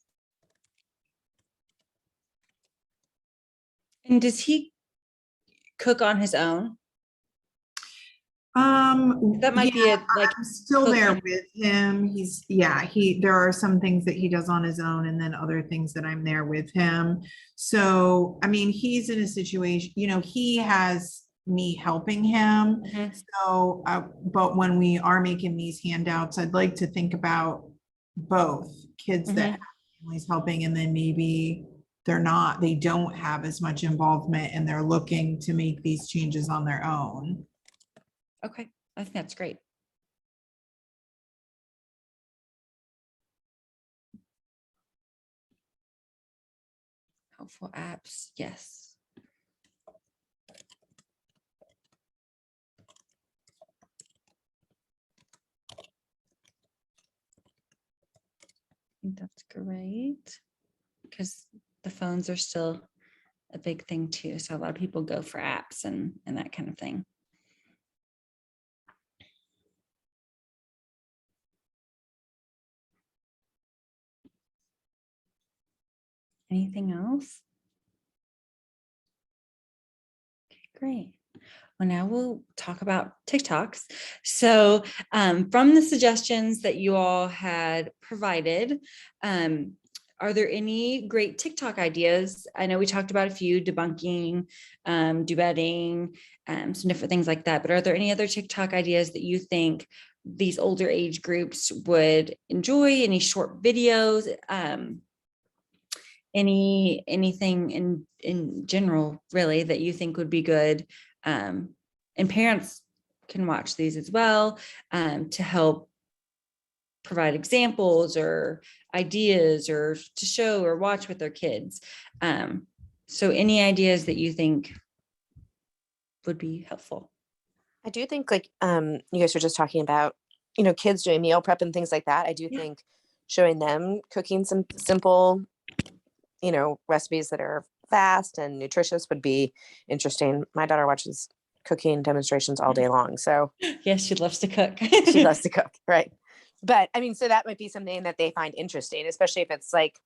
And does he cook on his own? That might be I'm still there with him. There are some things that he does on his own, and then other things that I'm there with him. So, I mean, he's in a situation, he has me helping him. So, but when we are making these handouts, I'd like to think about both kids that have families helping, and then maybe they don't have as much involvement and they're looking to make these changes on their own. Okay, I think that's great. Helpful apps, yes. think that's great. Because the phones are still a big thing too. So a lot of people go for apps and that kind of thing. Anything else? Okay, great. Well, now we'll talk about TikToks. So from the suggestions that you all had provided, are there any great TikTok ideas? I know we talked about a few, debunking, duetting, some different things like that, but are there any other TikTok ideas that you think these older age groups would enjoy? Any short videos? Anything in general, really, that you think would be good? And parents can watch these as well, to help provide examples or ideas or to show or watch with their kids. So any ideas that you think would be helpful? I do think, like, you guys were just talking about, kids doing meal prep and things like that. I do think showing them cooking some simple, recipes that are fast and nutritious would be interesting. My daughter watches cooking demonstrations all day long. So yes, she loves to cook. She loves to cook, right? But I mean, so that might be something that they find interesting, especially if it's like,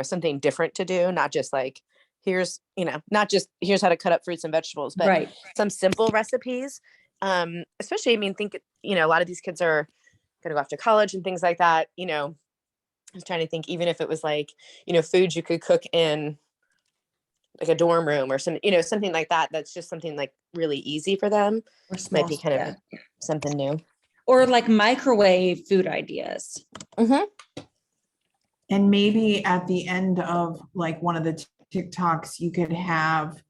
something different to do, not just like, here's how to cut up fruits and vegetables, but right. Some simple recipes. Especially, I mean, think, a lot of these kids are going to go off to college and things like that. I was trying to think, even if it was like, foods you could cook in like a dorm room or something like that. That's just something like really easy for them. Or small, Might be kind of something new. Or like microwave food ideas. Mm-hmm. And maybe at the end of like one of the TikToks, you could have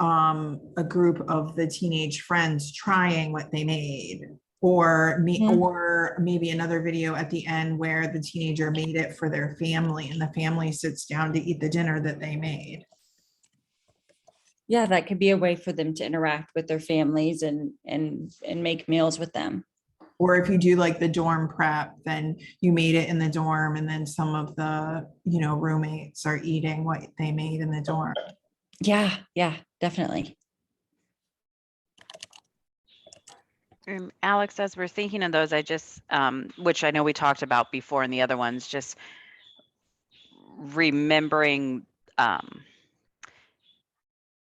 a group of the teenage friends trying what they made, or maybe another video at the end where the teenager made it for their family and the family sits down to eat the dinner that they made. Yeah, that could be a way for them to interact with their families and make meals with them. Or if you do like the dorm prep, then you made it in the dorm and then some of the, roommates are eating what they made in the dorm. Yeah, definitely. Alex, as we're thinking of those, I just, which I know we talked about before in the other ones, just remembering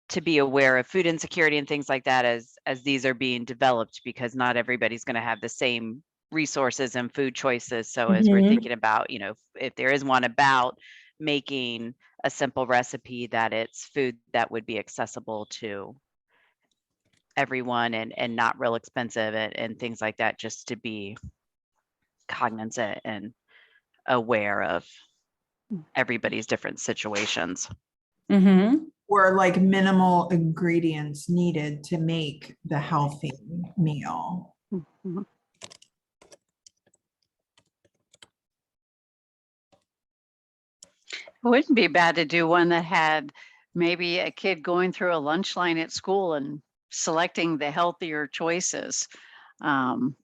to be aware of food insecurity and things like that as these are being developed, because not everybody's going to have the same resources and food choices. So as we're thinking about, if there is one about making a simple recipe, that it's food that would be accessible to everyone and not real expensive and things like that, just to be cognizant and aware of everybody's different situations. Mm-hmm. Or like minimal ingredients needed to make the healthy meal. Mm-hmm. It wouldn't be bad to do one that had maybe a kid going through a lunch line at school and selecting the healthier choices in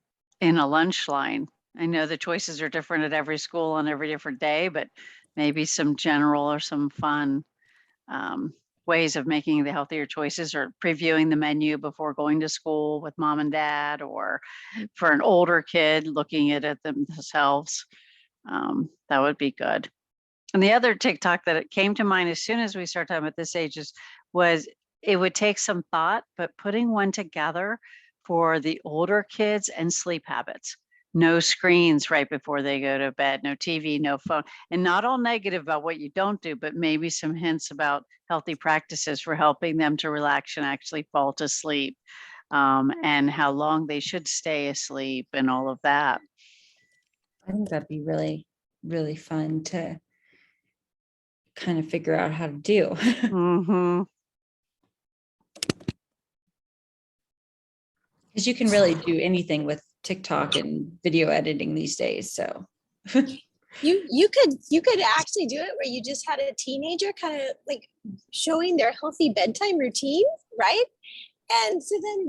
a lunch line. I know the choices are different at every school on every different day, but maybe some general or some fun ways of making the healthier choices, or previewing the menu before going to school with mom and dad, or for an older kid looking at it themselves. That would be good. And the other TikTok that it came to mind as soon as we start talking about this age was it would take some thought, but putting one together for the older kids and sleep habits. No screens right before they go to bed, no TV, no phone, and not all negative about what you don't do, but maybe some hints about healthy practices for helping them to relax and actually fall to sleep, and how long they should stay asleep and all of that. I think that'd be really, really fun to kind of figure out how to do. Mm-hmm. Because you can really do anything with TikTok and video editing these days. So you could actually do it where you just had a teenager kind of like showing their healthy bedtime routine, right? And so then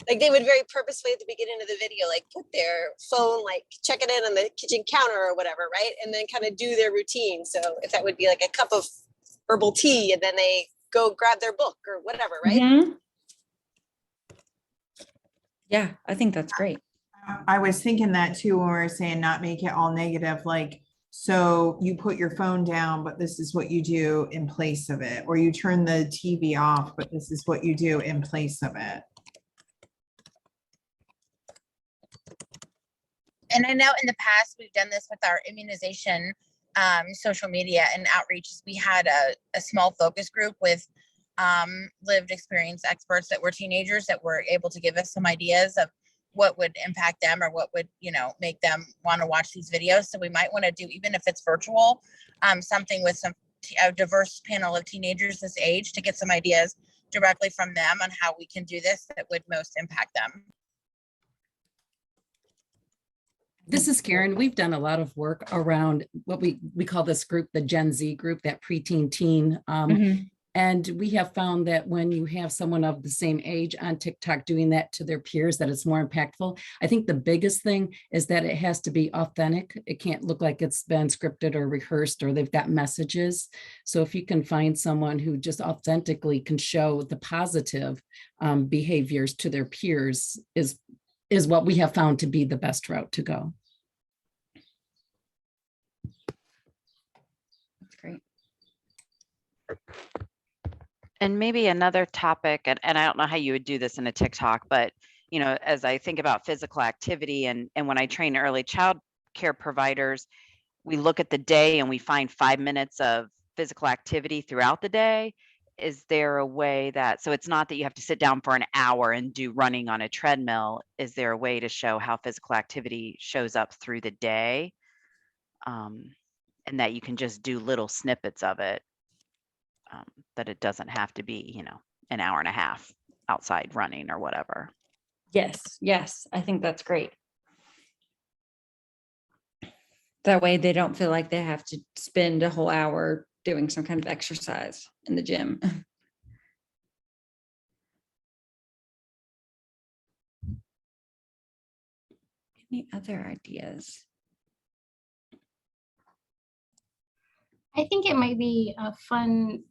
Like they would very purposefully at the beginning of the video, like put their phone, like check it in on the kitchen counter or whatever, right? And then kind of do their routine. So if that would be like a cup of herbal tea and then they go grab their book or whatever, right? Mhm. Yeah, I think that's great. I was thinking that too, when we were saying not make it all negative, like, so you put your phone down, but this is what you do in place of it, or you turn the TV off, but this is what you do in place of it. And I know in the past, we've done this with our immunization social media and outreaches. We had a small focus group with lived experience experts that were teenagers that were able to give us some ideas of what would impact them or what would, you know, make them want to watch these videos. So we might want to do, even if it's virtual, something with a diverse panel of teenagers this age to get some ideas directly from them on how we can do this that would most impact them. This is Karen. We've done a lot of work around what we call this group, the Gen Z group, that preteen teen. And we have found that when you have someone of the same age on TikTok doing that to their peers, that it's more impactful. I think the biggest thing is that it has to be authentic. It can't look like it's been scripted or rehearsed or they've got messages. So if you can find someone who just authentically can show the positive behaviors to their peers is what we have found to be the best route to go. That's great. And maybe another topic, and I don't know how you would do this in a TikTok, but you know, as I think about physical activity and when I train early child care providers, we look at the day and we find 5 minutes of physical activity throughout the day. Is there a way that, so it's not that you have to sit down for an hour and do running on a treadmill. Is there a way to show how physical activity shows up through the day? And that you can just do little snippets of it, that it doesn't have to be, you know, an hour and a half outside running or whatever. Yes, yes, I think that's great. That way they don't feel like they have to spend a whole hour doing some kind of exercise in the gym. Any other ideas? I think it might be a fun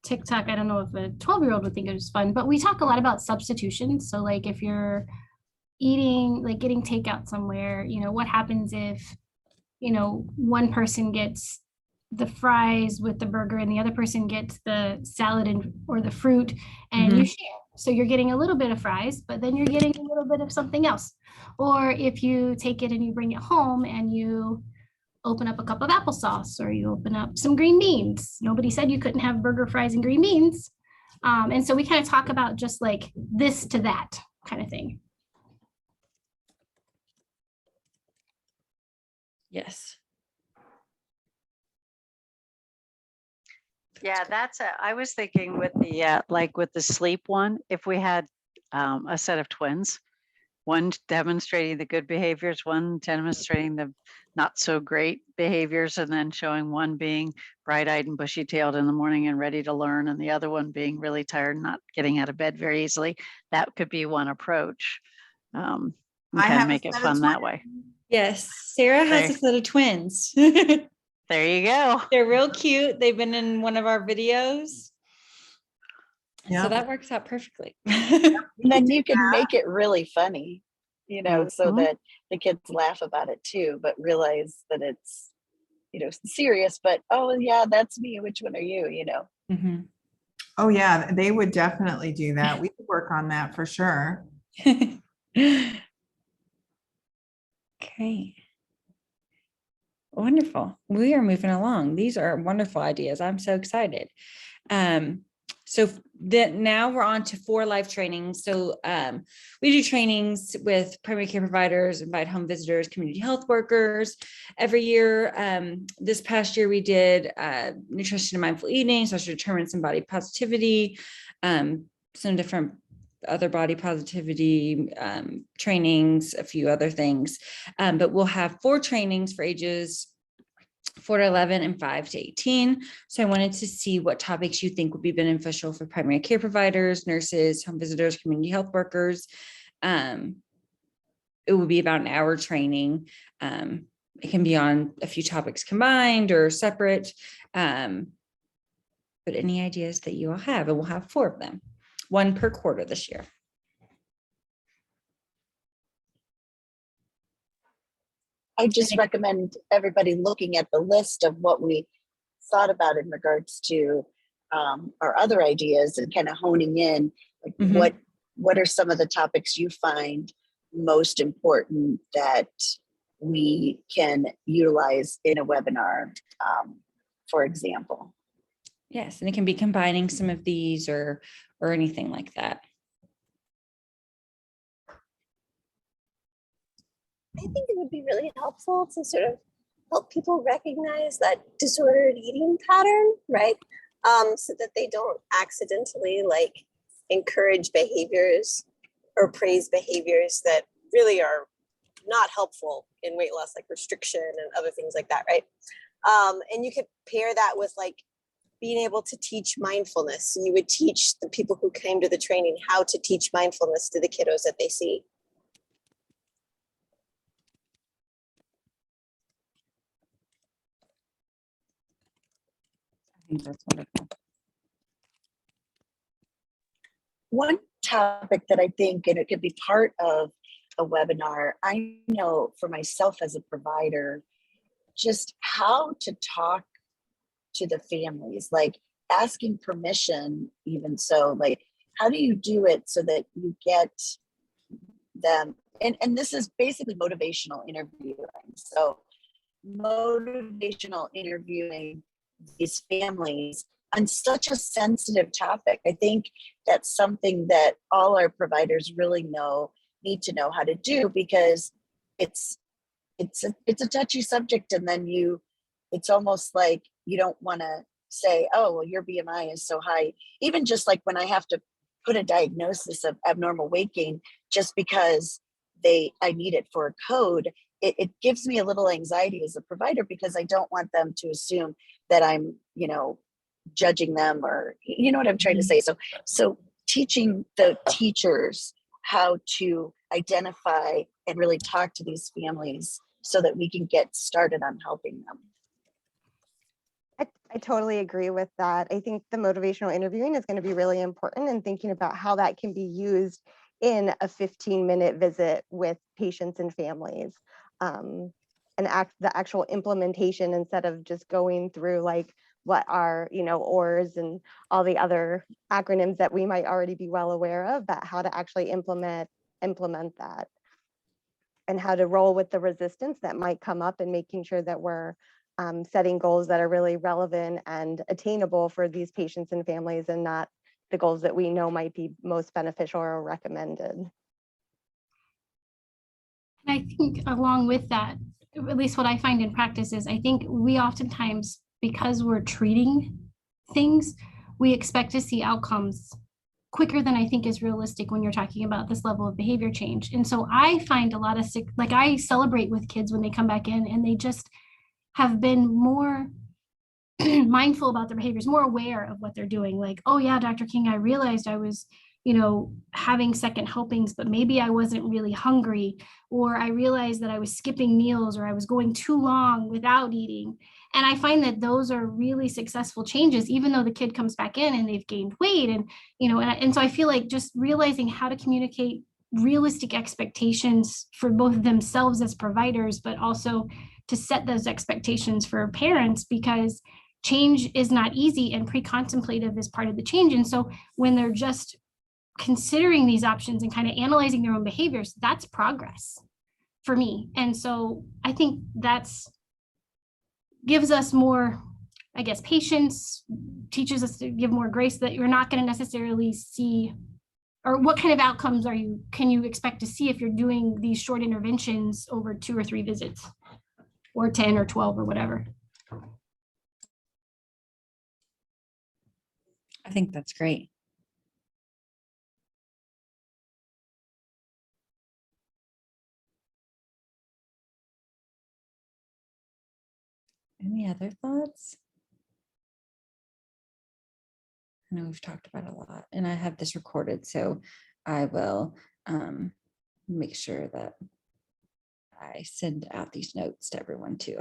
TikTok. I don't know if a 12-year-old would think it was fun, but we talk a lot about substitution. So like if you're eating, like getting takeout somewhere, you know, what happens if, you know, one person gets the fries with the burger and the other person gets the salad and or the fruit and you share. So you're getting a little bit of fries, but then you're getting a little bit of something else. Or if you take it and you bring it home and you open up a cup of applesauce or you open up some green beans. Nobody said you couldn't have burger, fries, and green beans. And so we kind of talk about just like this to that kind of thing. Yes. Yeah, I was thinking with the, like with the sleep one, if we had a set of twins, one demonstrating the good behaviors, one demonstrating the not so great behaviors, and then showing one being bright-eyed and bushy-tailed in the morning and ready to learn, and the other one being really tired and not getting out of bed very easily. That could be one approach. And kind of make it fun that way. Yes, Sarah has a set of twins. There you go. They're real cute. They've been in one of our videos. Yeah. So that works out perfectly. And then you can make it really funny, you know, so that the kids laugh about it too, but realize that it's, you know, serious, but oh yeah, that's me. Which one are you, you know? Mm-hmm. Oh yeah, they would definitely do that. We could work on that for sure. Okay. Wonderful. We are moving along. These are wonderful ideas. I'm so excited. So now we're on to 4 live trainings. So we do trainings with primary care providers, invite home visitors, community health workers every year. This past year we did nutrition and mindful eating, social determinants and body positivity, some different other body positivity trainings, a few other things. But we'll have 4 trainings for ages 4 to 11 and 5 to 18. So I wanted to see what topics you think would be beneficial for primary care providers, nurses, home visitors, community health workers. It will be about an hour training. It can be on a few topics combined or separate. But any ideas that you all have, and we'll have 4 of them, 1 per quarter this year. I just recommend everybody looking at the list of what we thought about in regards to our other ideas and kind of honing in, like what are some of the topics you find most important that we can utilize in a webinar, for example. Yes, and it can be combining some of these or anything like that. I think it would be really helpful to sort of help people recognize that disordered eating pattern, right? So that they don't accidentally like encourage behaviors or praise behaviors that really are not helpful in weight loss, like restriction and other things like that, right? And you could pair that with like being able to teach mindfulness. So you would teach the people who came to the training how to teach mindfulness to the kiddos that they see. I think that's wonderful. One topic that I think, and it could be part of a webinar, I know for myself as a provider, just how to talk to the families, like asking permission, even so, like, how do you do it so that you get them? And this is basically motivational interviewing. So motivational interviewing these families on such a sensitive topic. I think that's something that all our providers really need to know how to do, because it's a touchy subject, and then it's almost like you don't want to say, oh, well, your BMI is so high. Even just like when I have to put a diagnosis of abnormal weight gain just because I need it for a code, it gives me a little anxiety as a provider, because I don't want them to assume that I'm, judging them, or you know what I'm trying to say. So teaching the teachers how to identify and really talk to these families so that we can get started on helping them. I totally agree with that. I think the motivational interviewing is going to be really important, and thinking about how that can be used in a 15-minute visit with patients and families. The actual implementation, instead of just going through like what are, ORs and all the other acronyms that we might already be well aware of, but how to actually implement that, and how to roll with the resistance that might come up, and making sure that we're setting goals that are really relevant and attainable for these patients and families, and not the goals that we know might be most beneficial or recommended. And I think along with that, at least what I find in practice is, I think we oftentimes, because we're treating things, we expect to see outcomes quicker than I think is realistic when you're talking about this level of behavior change. And so I find a lot of I celebrate with kids when they come back in and they just have been more mindful about their behaviors, more aware of what they're doing. Like, oh yeah, Dr. King, I realized I was, having second helpings, but maybe I wasn't really hungry, or I realized that I was skipping meals, or I was going too long without eating. And I find that those are really successful changes, even though the kid comes back in and they've gained weight. And, and so I feel like just realizing how to communicate realistic expectations for both themselves as providers, but also to set those expectations for parents, because change is not easy, and pre-contemplative is part of the change. And so when they're just considering these options and kind of analyzing their own behaviors, that's progress for me. And so I think that's gives us more, I guess, patience, teaches us to give more grace, that you're not going to necessarily see, or what kind of outcomes can you expect to see if you're doing these short interventions over 2 or 3 visits, or 10 or 12 or whatever. I think that's great. Any other thoughts? I know we've talked about a lot, and I have this recorded, so I will make sure that I send out these notes to everyone too.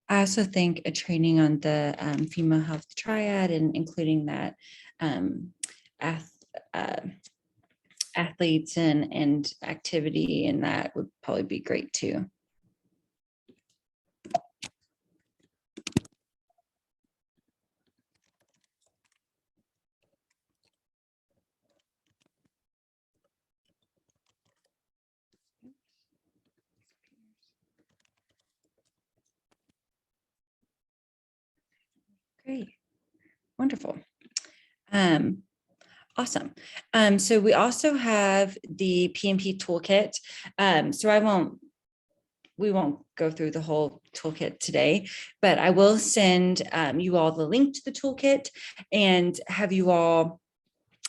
I also think a training on the female health triad and including that athletes and activity, and that would probably be great too. Great, wonderful. Awesome. So we also have the PMP toolkit. So we won't go through the whole toolkit today, but I will send you all the link to the toolkit and have you all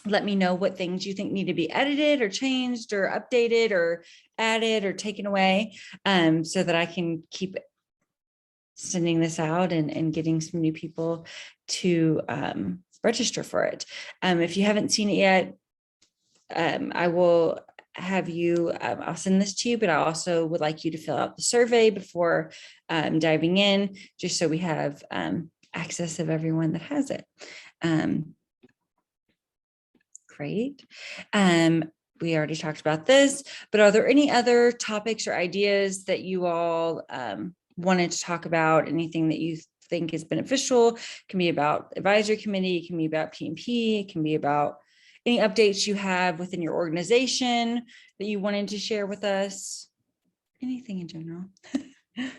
let me know what things you think need to be edited or changed or updated or added or taken away, so that I can keep sending this out and getting some new people to register for it. If you haven't seen it yet, I will have you, I'll send this to you, but I also would like you to fill out the survey before diving in, just so we have access of everyone that has it. Great. We already talked about this, but are there any other topics or ideas that you all wanted to talk about? Anything that you think is beneficial? It can be about advisory committee, it can be about PMP, it can be about any updates you have within your organization that you wanted to share with us, anything in general. I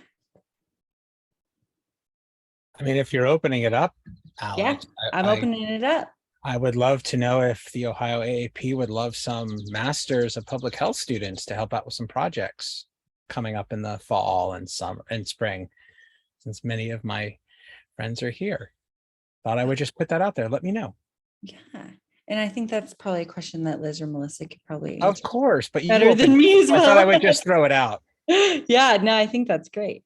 mean, if you're opening it up, Alex, Yeah, I'm opening it up. I would love to know if the Ohio AAP would love some masters of public health students to help out with some projects coming up in the fall and summer and spring, since many of my friends are here. Thought I would just put that out there. Let me know. Yeah. And I think that's probably a question that Liz or Melissa could probably Of answer course, but better than me as well. I thought I would just throw it out. Yeah, no, I think that's great.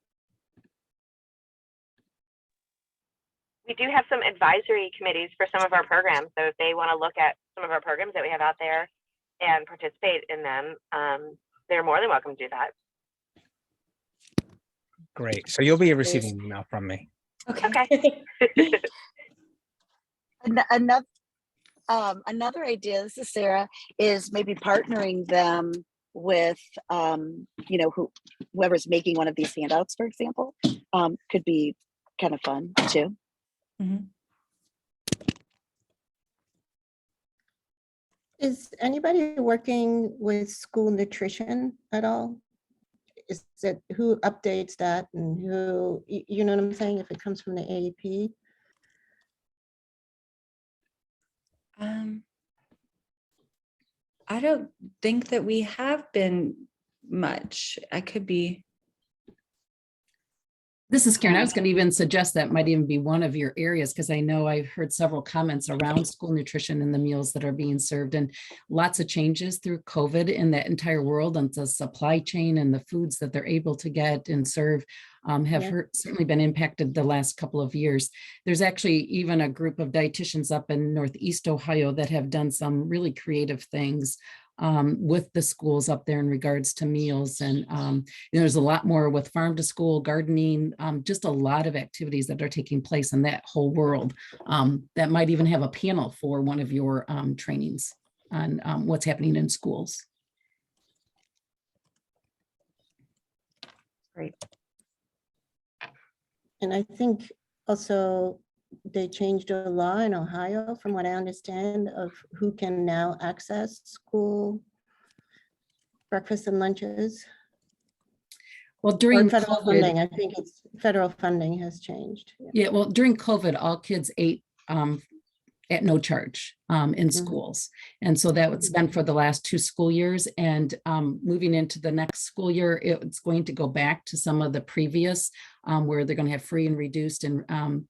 We do have some advisory committees for some of our programs. So if they want to look at some of our programs that we have out there and participate in them, they're more than welcome to do that. Great. So you'll be receiving an email from me. Okay. Another idea, this is Sarah, is maybe partnering them with, whoever's making one of these handouts, for example, could be kind of fun too. Mm-hmm. Is anybody working with school nutrition at all? Is it who updates that and who, you know what I'm saying, if it comes from the AAP? I don't think that we have been much. I could be. This is Karen. I was going to even suggest that might even be one of your areas, because I know I've heard several comments around school nutrition and the meals that are being served, and lots of changes through COVID in that entire world, and the supply chain and the foods that they're able to get and serve have certainly been impacted the last couple of years. There's actually even a group of dietitians up in Northeast Ohio that have done some really creative things with the schools up there in regards to meals. And there's a lot more with farm to school, gardening, just a lot of activities that are taking place in that whole world that might even have a panel for one of your trainings on what's happening in schools. Great. And I think also they changed a law in Ohio, from what I understand, of who can now access school breakfast and lunches. Well, during federal COVID, funding, I think it's federal funding has changed. Yeah, well, during COVID, all kids ate at no charge in schools. And so that's been for the last 2 school years. And moving into the next school year, it's going to go back to some of the previous where they're going to have free and reduced and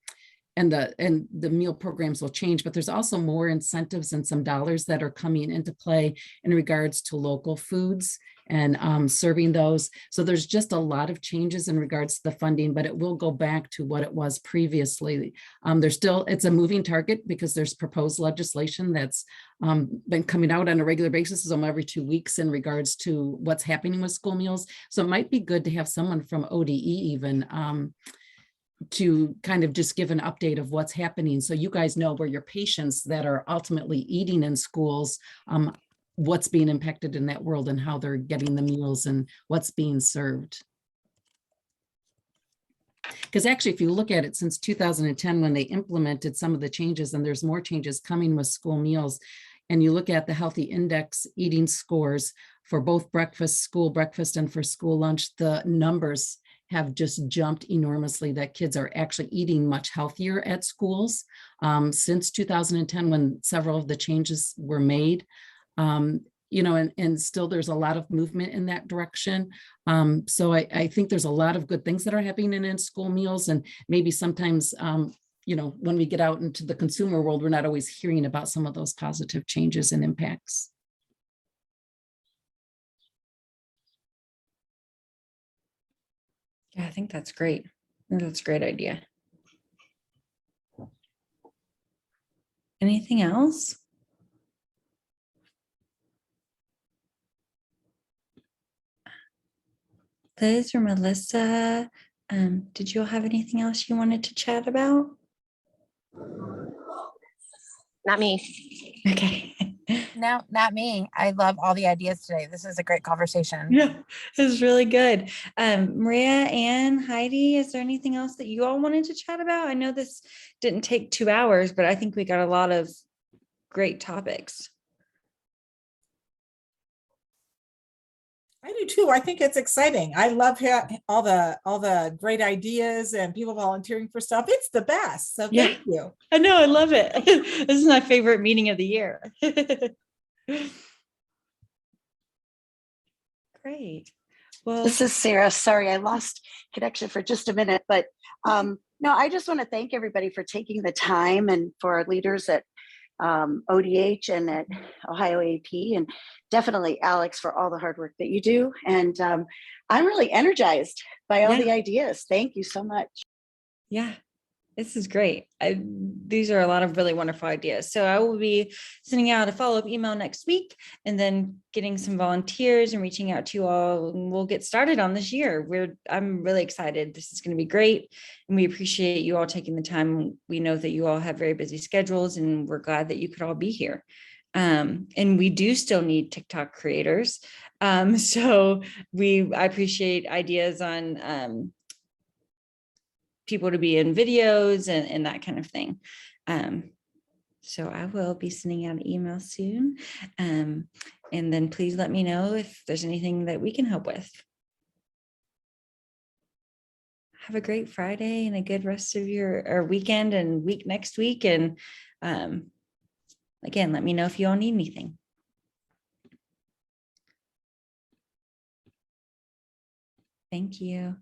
and the meal programs will change, but there's also more incentives and some dollars that are coming into play in regards to local foods and serving those. So there's just a lot of changes in regards to the funding, but it will go back to what it was previously. It's a moving target because there's proposed legislation that's been coming out on a regular basis, every 2 weeks, in regards to what's happening with school meals. So it might be good to have someone from ODE even to kind of just give an update of what's happening. So you guys know where your patients that are ultimately eating in schools, what's being impacted in that world and how they're getting the meals and what's being served. Because actually, if you look at it since 2010, when they implemented some of the changes, and there's more changes coming with school meals, and you look at the healthy index eating scores for both breakfast, school breakfast, and for school lunch, the numbers have just jumped enormously, that kids are actually eating much healthier at schools since 2010, when several of the changes were made. And still there's a lot of movement in that direction. So I think there's a lot of good things that are happening in school meals, and maybe sometimes, when we get out into the consumer world, we're not always hearing about some of those positive changes and impacts. Yeah, I think that's great. I think that's a great idea. Anything else? Liz or Melissa, did you all have anything else you wanted to chat about? Not me. Okay. No, not me. I love all the ideas today. This is a great conversation. Yeah, it was really good. Maria and Heidi, is there anything else that you all wanted to chat about? I know this didn't take 2 hours, but I think we got a lot of great topics. I do too. I think it's exciting. I love all the great ideas and people volunteering for stuff. It's the best. So thank you. I know, I love it. This is my favorite meeting of the year. Great. Well, This is Sarah. Sorry, I lost connection for just a minute, but no, I just want to thank everybody for taking the time, and for our leaders at ODH and at Ohio AP, and definitely Alex for all the hard work that you do. And I'm really energized by all the ideas. Thank you so much. Yeah, this is great. These are a lot of really wonderful ideas. So I will be sending out a follow-up email next week, and then getting some volunteers and reaching out to you all, and we'll get started on this year. I'm really excited. This is going to be great. And we appreciate you all taking the time. We know that you all have very busy schedules, and we're glad that you could all be here. And we do still need TikTok creators. So I appreciate ideas on people to be in videos and that kind of thing. So I will be sending out an email soon. And then please let me know if there's anything that we can help with. Have a great Friday and a good rest of your weekend and week next week. And again, let me know if you all need anything. Thank you.